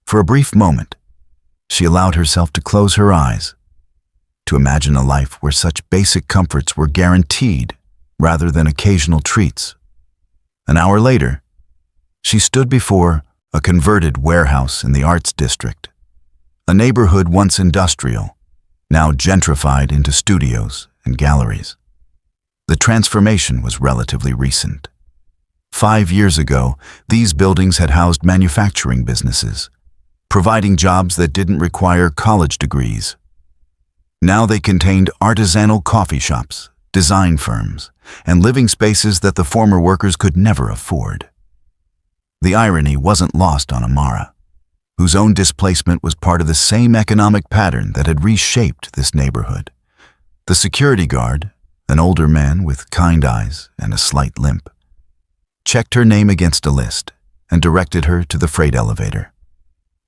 For a brief moment, she allowed herself to close her eyes, to imagine a life where such basic comforts were guaranteed rather than occasional treats. An hour later, she stood before a converted warehouse in the arts district, a neighborhood once industrial, now gentrified into studios and galleries. The transformation was relatively recent. 5 years ago, these buildings had housed manufacturing businesses, providing jobs that didn't require college degrees. Now they contained artisanal coffee shops, design firms, and living spaces that the former workers could never afford. The irony wasn't lost on Amara, whose own displacement was part of the same economic pattern that had reshaped this neighborhood. The security guard, an older man with kind eyes and a slight limp, checked her name against a list and directed her to the freight elevator.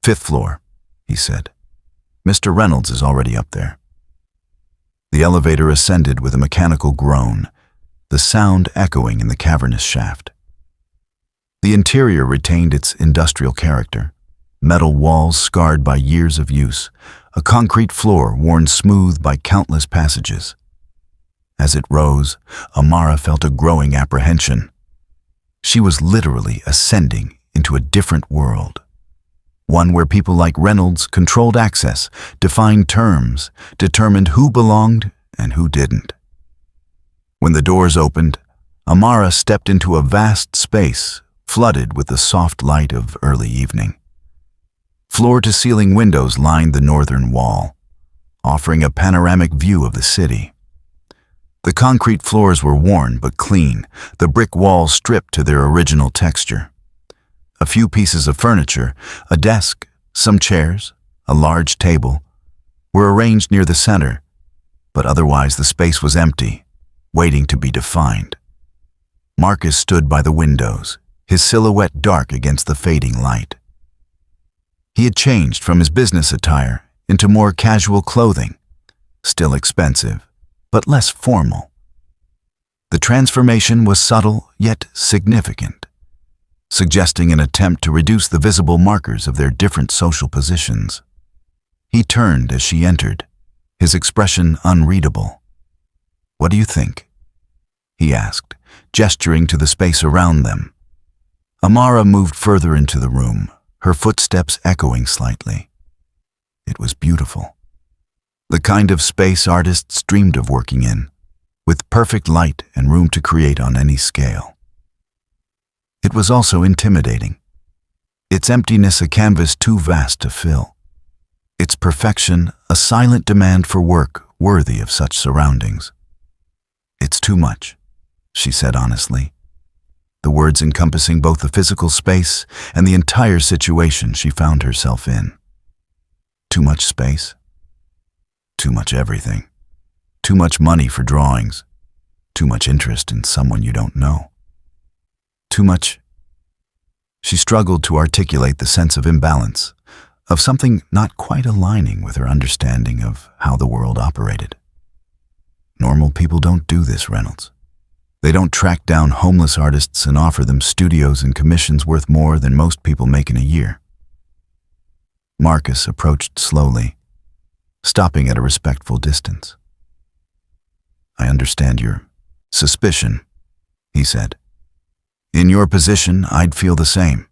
"5th floor," he said. "Mr. Reynolds is already up there." The elevator ascended with a mechanical groan, the sound echoing in the cavernous shaft. The interior retained its industrial character, metal walls scarred by years of use, a concrete floor worn smooth by countless passages. As it rose, Amara felt a growing apprehension. She was literally ascending into a different world, one where people like Reynolds controlled access, defined terms, determined who belonged and who didn't. When the doors opened, Amara stepped into a vast space flooded with the soft light of early evening. Floor-to-ceiling windows lined the northern wall, offering a panoramic view of the city. The concrete floors were worn but clean, the brick walls stripped to their original texture. A few pieces of furniture, a desk, some chairs, a large table, were arranged near the center, but otherwise the space was empty, waiting to be defined. Marcus stood by the windows, his silhouette dark against the fading light. He had changed from his business attire into more casual clothing, still expensive, but less formal. The transformation was subtle yet significant, suggesting an attempt to reduce the visible markers of their different social positions. He turned as she entered, his expression unreadable. "What do you think?" he asked, gesturing to the space around them. Amara moved further into the room, her footsteps echoing slightly. It was beautiful. The kind of space artists dreamed of working in, with perfect light and room to create on any scale. It was also intimidating, its emptiness a canvas too vast to fill, its perfection a silent demand for work worthy of such surroundings. "It's too much," she said honestly, the words encompassing both the physical space and the entire situation she found herself in. Too much space. Too much everything. Too much money for drawings. Too much interest in someone you don't know. Too much. She struggled to articulate the sense of imbalance, of something not quite aligning with her understanding of how the world operated. Normal people don't do this, Reynolds. They don't track down homeless artists and offer them studios and commissions worth more than most people make in a year. Marcus approached slowly, stopping at a respectful distance. I understand your suspicion, he said. In your position, I'd feel the same.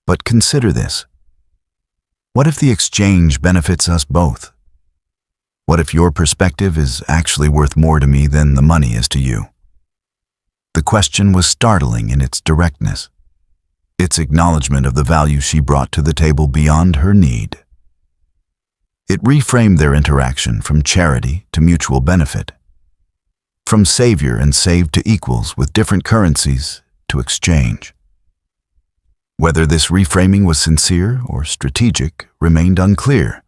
But consider this. What if the exchange benefits us both? What if your perspective is actually worth more to me than the money is to you? The question was startling in its directness, its acknowledgement of the value she brought to the table beyond her need. It reframed their interaction from charity to mutual benefit, from savior and saved to equals with different currencies to exchange. Whether this reframing was sincere or strategic remained unclear,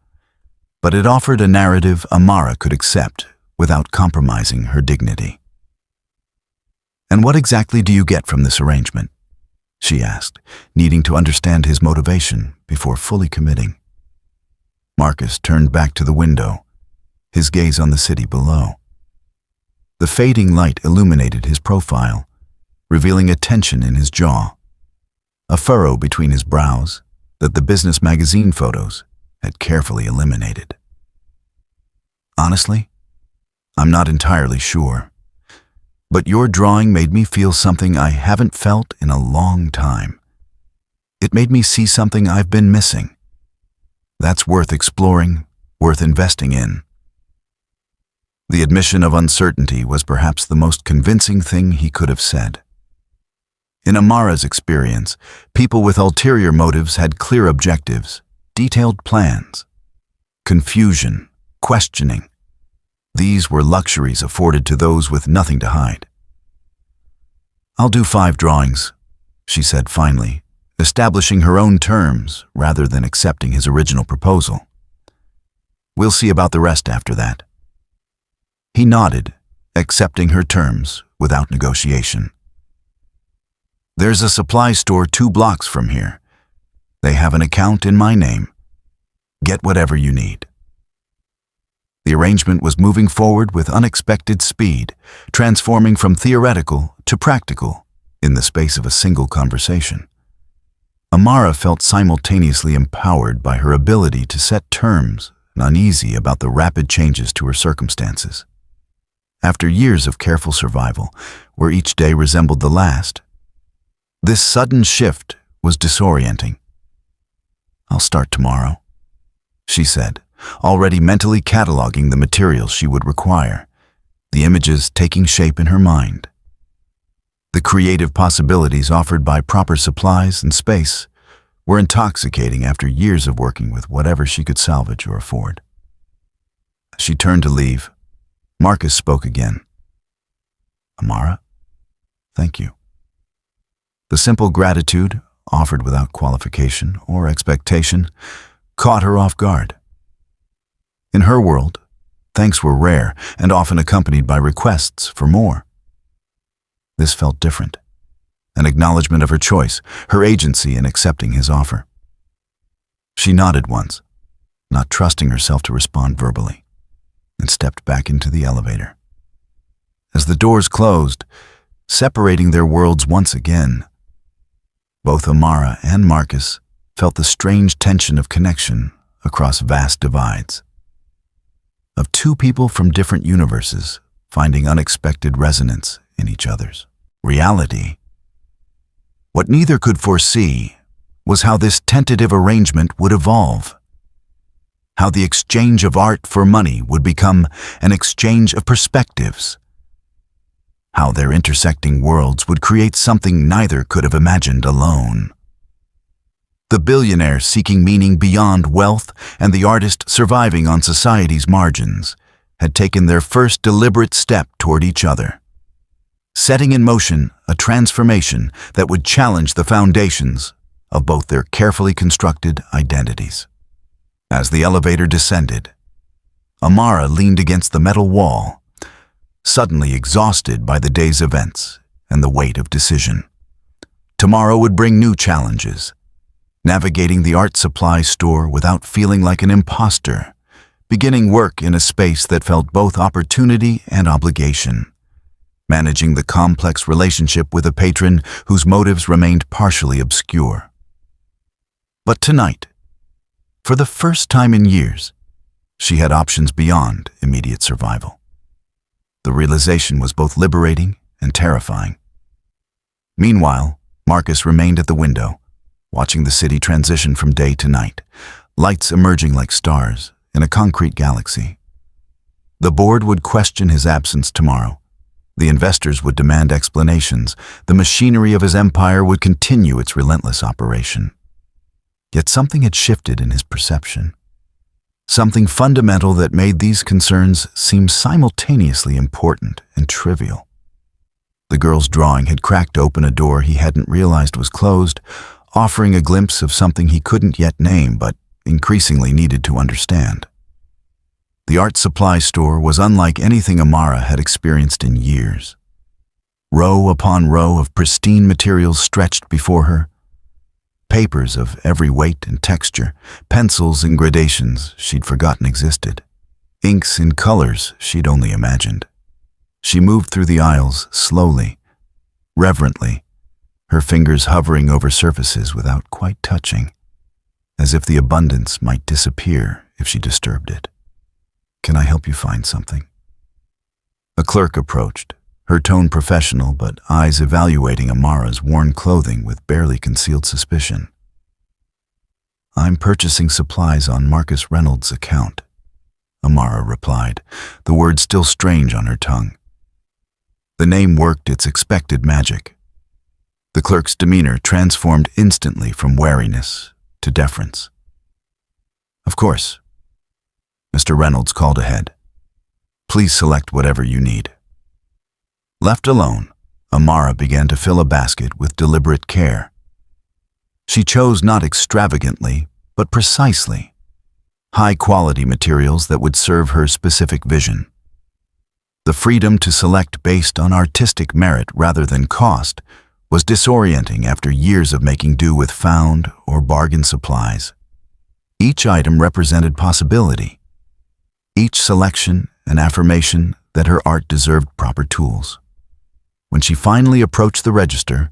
but it offered a narrative Amara could accept without compromising her dignity. And what exactly do you get from this arrangement? She asked, needing to understand his motivation before fully committing. Marcus turned back to the window, his gaze on the city below. The fading light illuminated his profile, revealing a tension in his jaw, a furrow between his brows that the business magazine photos had carefully eliminated. Honestly, I'm not entirely sure, but your drawing made me feel something I haven't felt in a long time. It made me see something I've been missing. That's worth exploring, worth investing in. The admission of uncertainty was perhaps the most convincing thing he could have said. In Amara's experience, people with ulterior motives had clear objectives, detailed plans. Confusion, questioning. These were luxuries afforded to those with nothing to hide. I'll do 5 drawings, she said finally, establishing her own terms rather than accepting his original proposal. We'll see about the rest after that. He nodded, accepting her terms without negotiation. There's a supply store 2 blocks from here. They have an account in my name. Get whatever you need. The arrangement was moving forward with unexpected speed, transforming from theoretical to practical in the space of a single conversation. Amara felt simultaneously empowered by her ability to set terms and uneasy about the rapid changes to her circumstances. After years of careful survival, where each day resembled the last, this sudden shift was disorienting. I'll start tomorrow, she said, already mentally cataloging the materials she would require, the images taking shape in her mind. The creative possibilities offered by proper supplies and space were intoxicating after years of working with whatever she could salvage or afford. As she turned to leave, Marcus spoke again. Amara, thank you. The simple gratitude, offered without qualification or expectation, caught her off guard. In her world, thanks were rare and often accompanied by requests for more. This felt different, an acknowledgement of her choice, her agency in accepting his offer. She nodded once, not trusting herself to respond verbally, and stepped back into the elevator. As the doors closed, separating their worlds once again, both Amara and Marcus felt the strange tension of connection across vast divides, of 2 people from different universes finding unexpected resonance in each other's reality. What neither could foresee was how this tentative arrangement would evolve, how the exchange of art for money would become an exchange of perspectives, how their intersecting worlds would create something neither could have imagined alone. The billionaire seeking meaning beyond wealth and the artist surviving on society's margins had taken their first deliberate step toward each other, setting in motion a transformation that would challenge the foundations of both their carefully constructed identities. As the elevator descended, Amara leaned against the metal wall, suddenly exhausted by the day's events and the weight of decision. Tomorrow would bring new challenges. Navigating the art supply store without feeling like an imposter, beginning work in a space that felt both opportunity and obligation, managing the complex relationship with a patron whose motives remained partially obscure. But tonight, for the first time in years, she had options beyond immediate survival. The realization was both liberating and terrifying. Meanwhile, Marcus remained at the window, watching the city transition from day to night, lights emerging like stars in a concrete galaxy. The board would question his absence tomorrow. The investors would demand explanations. The machinery of his empire would continue its relentless operation. Yet something had shifted in his perception. Something fundamental that made these concerns seem simultaneously important and trivial. The girl's drawing had cracked open a door he hadn't realized was closed, offering a glimpse of something he couldn't yet name but increasingly needed to understand. The art supply store was unlike anything Amara had experienced in years. Row upon row of pristine materials stretched before her, papers of every weight and texture, pencils in gradations she'd forgotten existed, inks in colors she'd only imagined. She moved through the aisles slowly, reverently, her fingers hovering over surfaces without quite touching, as if the abundance might disappear if she disturbed it. "Can I help you find something?" A clerk approached, her tone professional but eyes evaluating Amara's worn clothing with barely concealed suspicion. "I'm purchasing supplies on Marcus Reynolds' account," Amara replied, the words still strange on her tongue. The name worked its expected magic. The clerk's demeanor transformed instantly from wariness to deference. "Of course." Mr. Reynolds called ahead. "Please select whatever you need." Left alone, Amara began to fill a basket with deliberate care. She chose not extravagantly, but precisely, high-quality materials that would serve her specific vision. The freedom to select based on artistic merit rather than cost was disorienting after years of making do with found or bargain supplies. Each item represented possibility, each selection an affirmation that her art deserved proper tools. When she finally approached the register,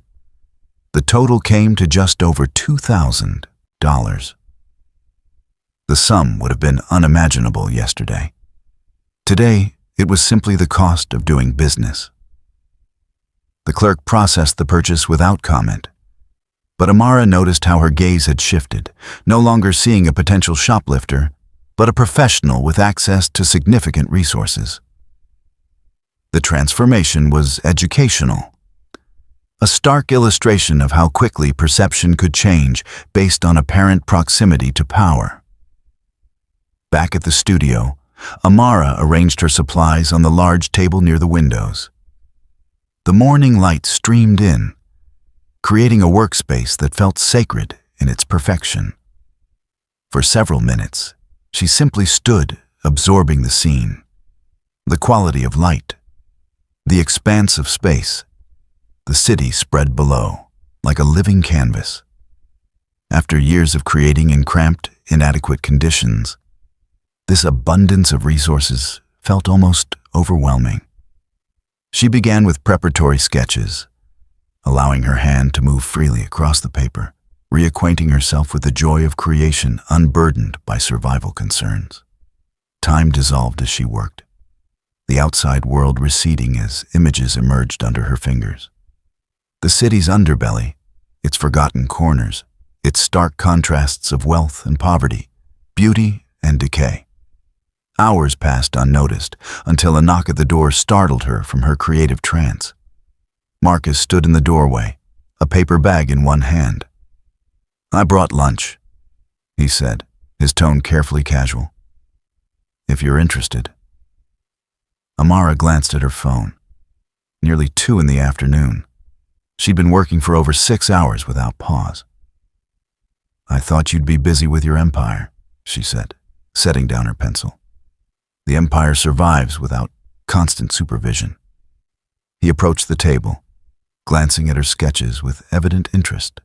the total came to just over $2,000. The sum would have been unimaginable yesterday. Today, it was simply the cost of doing business. The clerk processed the purchase without comment, but Amara noticed how her gaze had shifted, no longer seeing a potential shoplifter, but a professional with access to significant resources. The transformation was educational, a stark illustration of how quickly perception could change based on apparent proximity to power. Back at the studio, Amara arranged her supplies on the large table near the windows. The morning light streamed in, creating a workspace that felt sacred in its perfection. For several minutes, she simply stood, absorbing the scene, the quality of light, the expanse of space, the city spread below, like a living canvas. After years of creating in cramped, inadequate conditions, this abundance of resources felt almost overwhelming. She began with preparatory sketches, allowing her hand to move freely across the paper, reacquainting herself with the joy of creation unburdened by survival concerns. Time dissolved as she worked, the outside world receding as images emerged under her fingers. The city's underbelly, its forgotten corners, its stark contrasts of wealth and poverty, beauty and decay. Hours passed unnoticed until a knock at the door startled her from her creative trance. Marcus stood in the doorway, a paper bag in one hand. "I brought lunch," he said, his tone carefully casual. "If you're interested." Amara glanced at her phone. Nearly 2 in the afternoon. She'd been working for over 6 hours without pause. "I thought you'd be busy with your empire," she said, setting down her pencil. The empire survives without constant supervision. He approached the table, glancing at her sketches with evident interest,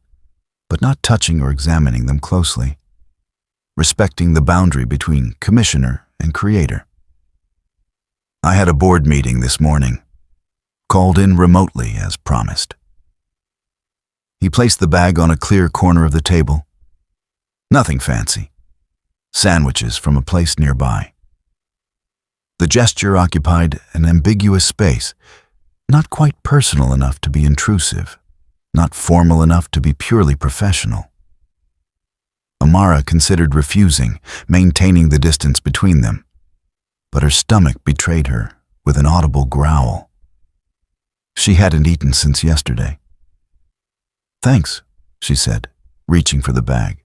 but not touching or examining them closely, respecting the boundary between commissioner and creator. I had a board meeting this morning, called in remotely as promised. He placed the bag on a clear corner of the table. Nothing fancy. Sandwiches from a place nearby. The gesture occupied an ambiguous space, not quite personal enough to be intrusive, not formal enough to be purely professional. Amara considered refusing, maintaining the distance between them, but her stomach betrayed her with an audible growl. She hadn't eaten since yesterday. "Thanks," she said, reaching for the bag.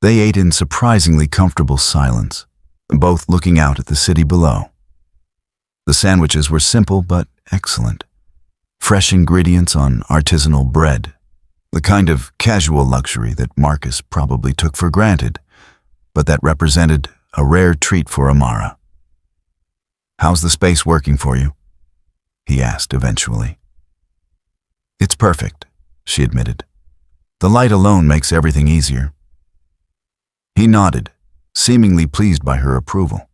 They ate in surprisingly comfortable silence, both looking out at the city below. The sandwiches were simple but excellent. Fresh ingredients on artisanal bread, the kind of casual luxury that Marcus probably took for granted, but that represented a rare treat for Amara. "How's the space working for you?" he asked eventually. "It's perfect," she admitted. "The light alone makes everything easier." He nodded, seemingly pleased by her approval.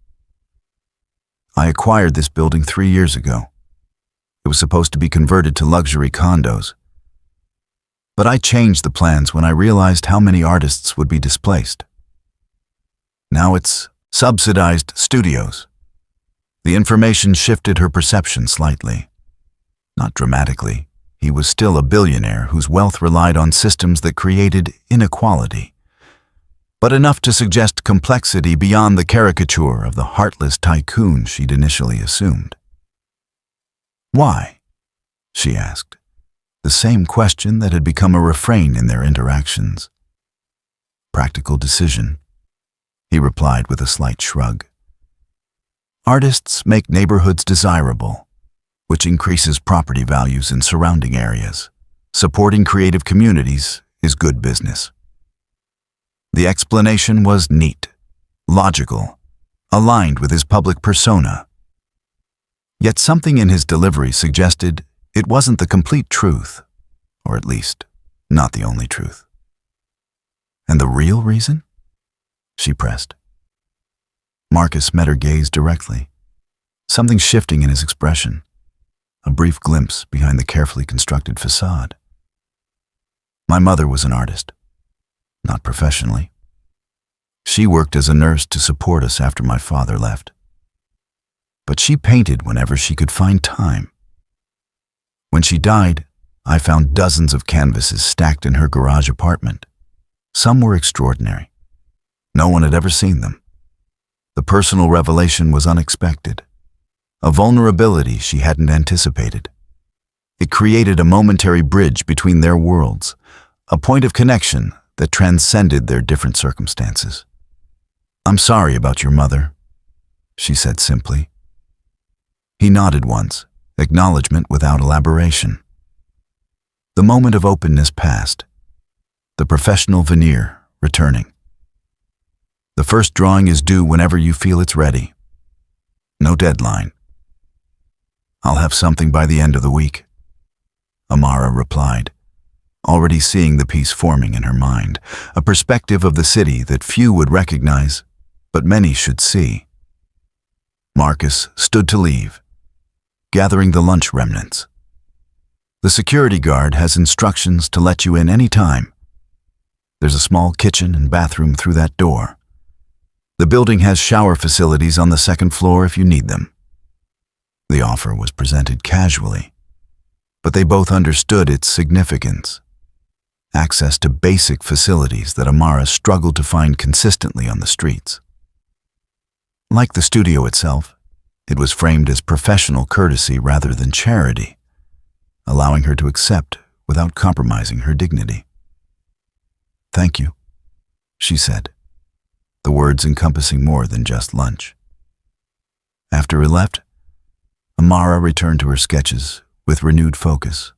"I acquired this building 3 years ago. It was supposed to be converted to luxury condos. But I changed the plans when I realized how many artists would be displaced. Now it's subsidized studios." The information shifted her perception slightly. Not dramatically. He was still a billionaire whose wealth relied on systems that created inequality, but enough to suggest complexity beyond the caricature of the heartless tycoon she'd initially assumed. "Why?" she asked, the same question that had become a refrain in their interactions. "Practical decision," he replied with a slight shrug. "Artists make neighborhoods desirable, which increases property values in surrounding areas. Supporting creative communities is good business." The explanation was neat, logical, aligned with his public persona. Yet something in his delivery suggested it wasn't the complete truth, or at least, not the only truth. "And the real reason?" she pressed. Marcus met her gaze directly, something shifting in his expression, a brief glimpse behind the carefully constructed facade. "My mother was an artist. Not professionally. She worked as a nurse to support us after my father left. But she painted whenever she could find time. When she died, I found dozens of canvases stacked in her garage apartment. Some were extraordinary. No one had ever seen them. The personal revelation was unexpected, a vulnerability she hadn't anticipated. It created a momentary bridge between their worlds, a point of connection that transcended their different circumstances. "I'm sorry about your mother," she said simply. He nodded once, acknowledgement without elaboration. The moment of openness passed, the professional veneer returning. "The first drawing is due whenever you feel it's ready. No deadline." "I'll have something by the end of the week," Amara replied, already seeing the piece forming in her mind, a perspective of the city that few would recognize, but many should see. Marcus stood to leave, gathering the lunch remnants. "The security guard has instructions to let you in any time. There's a small kitchen and bathroom through that door. The building has shower facilities on the second floor if you need them." The offer was presented casually, but they both understood its significance. Access to basic facilities that Amara struggled to find consistently on the streets. Like the studio itself, it was framed as professional courtesy rather than charity, allowing her to accept without compromising her dignity. "Thank you," she said, the words encompassing more than just lunch. After he left, Amara returned to her sketches with renewed focus.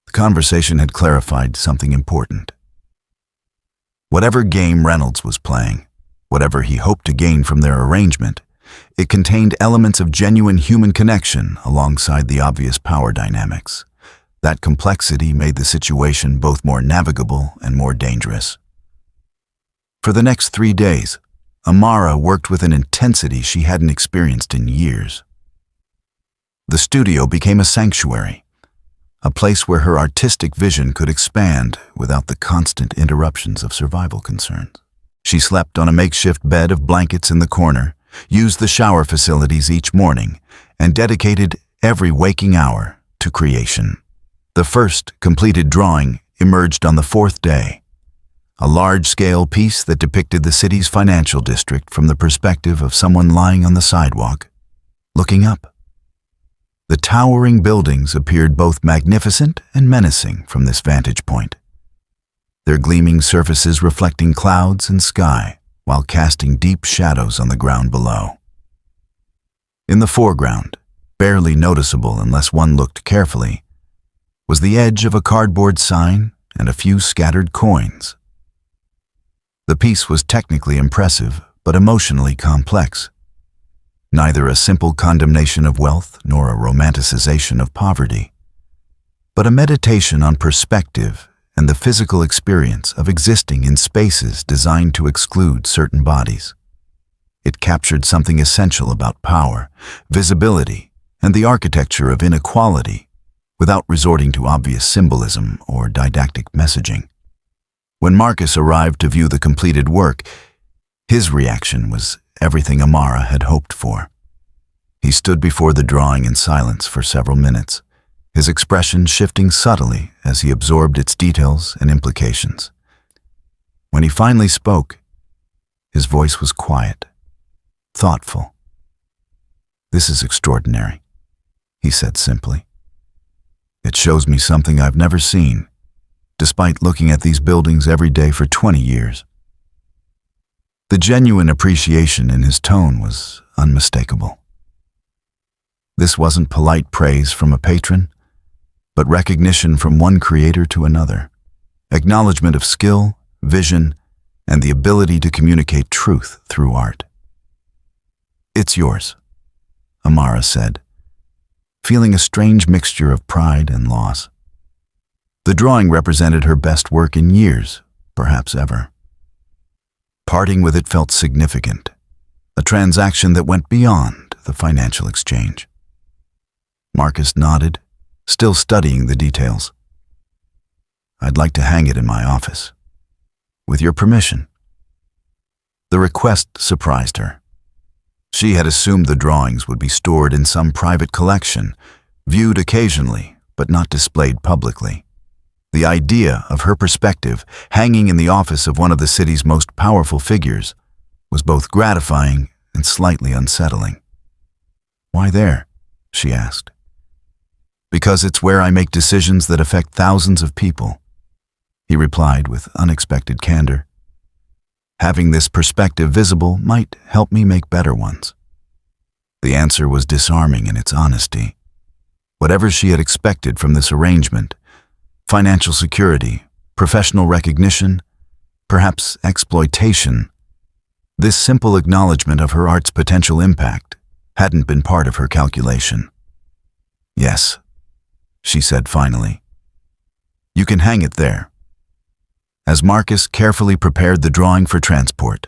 The conversation had clarified something important. Whatever game Reynolds was playing, Whatever he hoped to gain from their arrangement, it contained elements of genuine human connection alongside the obvious power dynamics. That complexity made the situation both more navigable and more dangerous. For the next 3 days, Amara worked with an intensity she hadn't experienced in years. The studio became a sanctuary, a place where her artistic vision could expand without the constant interruptions of survival concerns. She slept on a makeshift bed of blankets in the corner, used the shower facilities each morning, and dedicated every waking hour to creation. The first completed drawing emerged on the 4th day, a large-scale piece that depicted the city's financial district from the perspective of someone lying on the sidewalk, looking up. The towering buildings appeared both magnificent and menacing from this vantage point, their gleaming surfaces reflecting clouds and sky while casting deep shadows on the ground below. In the foreground, barely noticeable unless one looked carefully, was the edge of a cardboard sign and a few scattered coins. The piece was technically impressive, but emotionally complex. Neither a simple condemnation of wealth nor a romanticization of poverty, but a meditation on perspective and the physical experience of existing in spaces designed to exclude certain bodies. It captured something essential about power, visibility, and the architecture of inequality without resorting to obvious symbolism or didactic messaging. When Marcus arrived to view the completed work, his reaction was everything Amara had hoped for. He stood before the drawing in silence for several minutes, his expression shifting subtly as he absorbed its details and implications. When he finally spoke, his voice was quiet, thoughtful. "This is extraordinary," he said simply. "It shows me something I've never seen, despite looking at these buildings every day for 20 years. The genuine appreciation in his tone was unmistakable. This wasn't polite praise from a patron, but recognition from one creator to another, acknowledgement of skill, vision, and the ability to communicate truth through art. "It's yours," Amara said, feeling a strange mixture of pride and loss. The drawing represented her best work in years, perhaps ever. Parting with it felt significant, a transaction that went beyond the financial exchange. Marcus nodded, still studying the details. "I'd like to hang it in my office. With your permission." The request surprised her. She had assumed the drawings would be stored in some private collection, viewed occasionally, but not displayed publicly. The idea of her perspective hanging in the office of one of the city's most powerful figures was both gratifying and slightly unsettling. "Why there?" she asked. "Because it's where I make decisions that affect thousands of people," he replied with unexpected candor. "Having this perspective visible might help me make better ones." The answer was disarming in its honesty. Whatever she had expected from this arrangement, financial security, professional recognition, perhaps exploitation, this simple acknowledgement of her art's potential impact hadn't been part of her calculation. "Yes," she said finally. "You can hang it there." As Marcus carefully prepared the drawing for transport,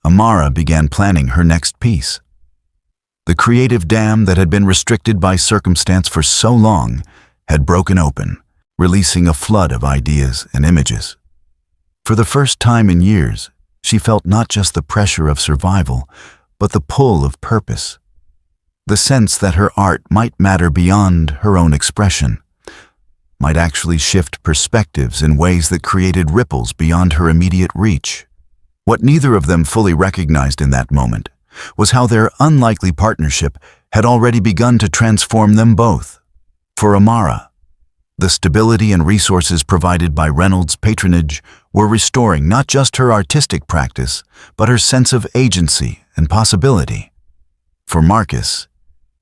Amara began planning her next piece. The creative dam that had been restricted by circumstance for so long had broken open, releasing a flood of ideas and images. For the first time in years, she felt not just the pressure of survival, but the pull of purpose. The sense that her art might matter beyond her own expression, might actually shift perspectives in ways that created ripples beyond her immediate reach. What neither of them fully recognized in that moment was how their unlikely partnership had already begun to transform them both. For Amara, the stability and resources provided by Reynolds' patronage were restoring not just her artistic practice, but her sense of agency and possibility. For Marcus,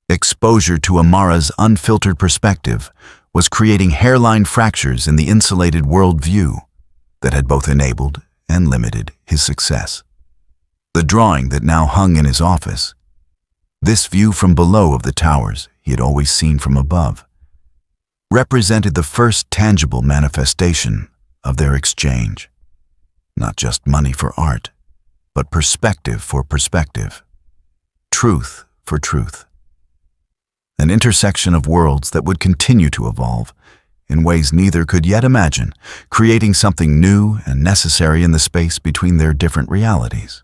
exposure to Amara's unfiltered perspective was creating hairline fractures in the insulated worldview that had both enabled and limited his success. The drawing that now hung in his office, this view from below of the towers he had always seen from above, represented the first tangible manifestation of their exchange. Not just money for art, but perspective for perspective, truth for truth. An intersection of worlds that would continue to evolve in ways neither could yet imagine, creating something new and necessary in the space between their different realities.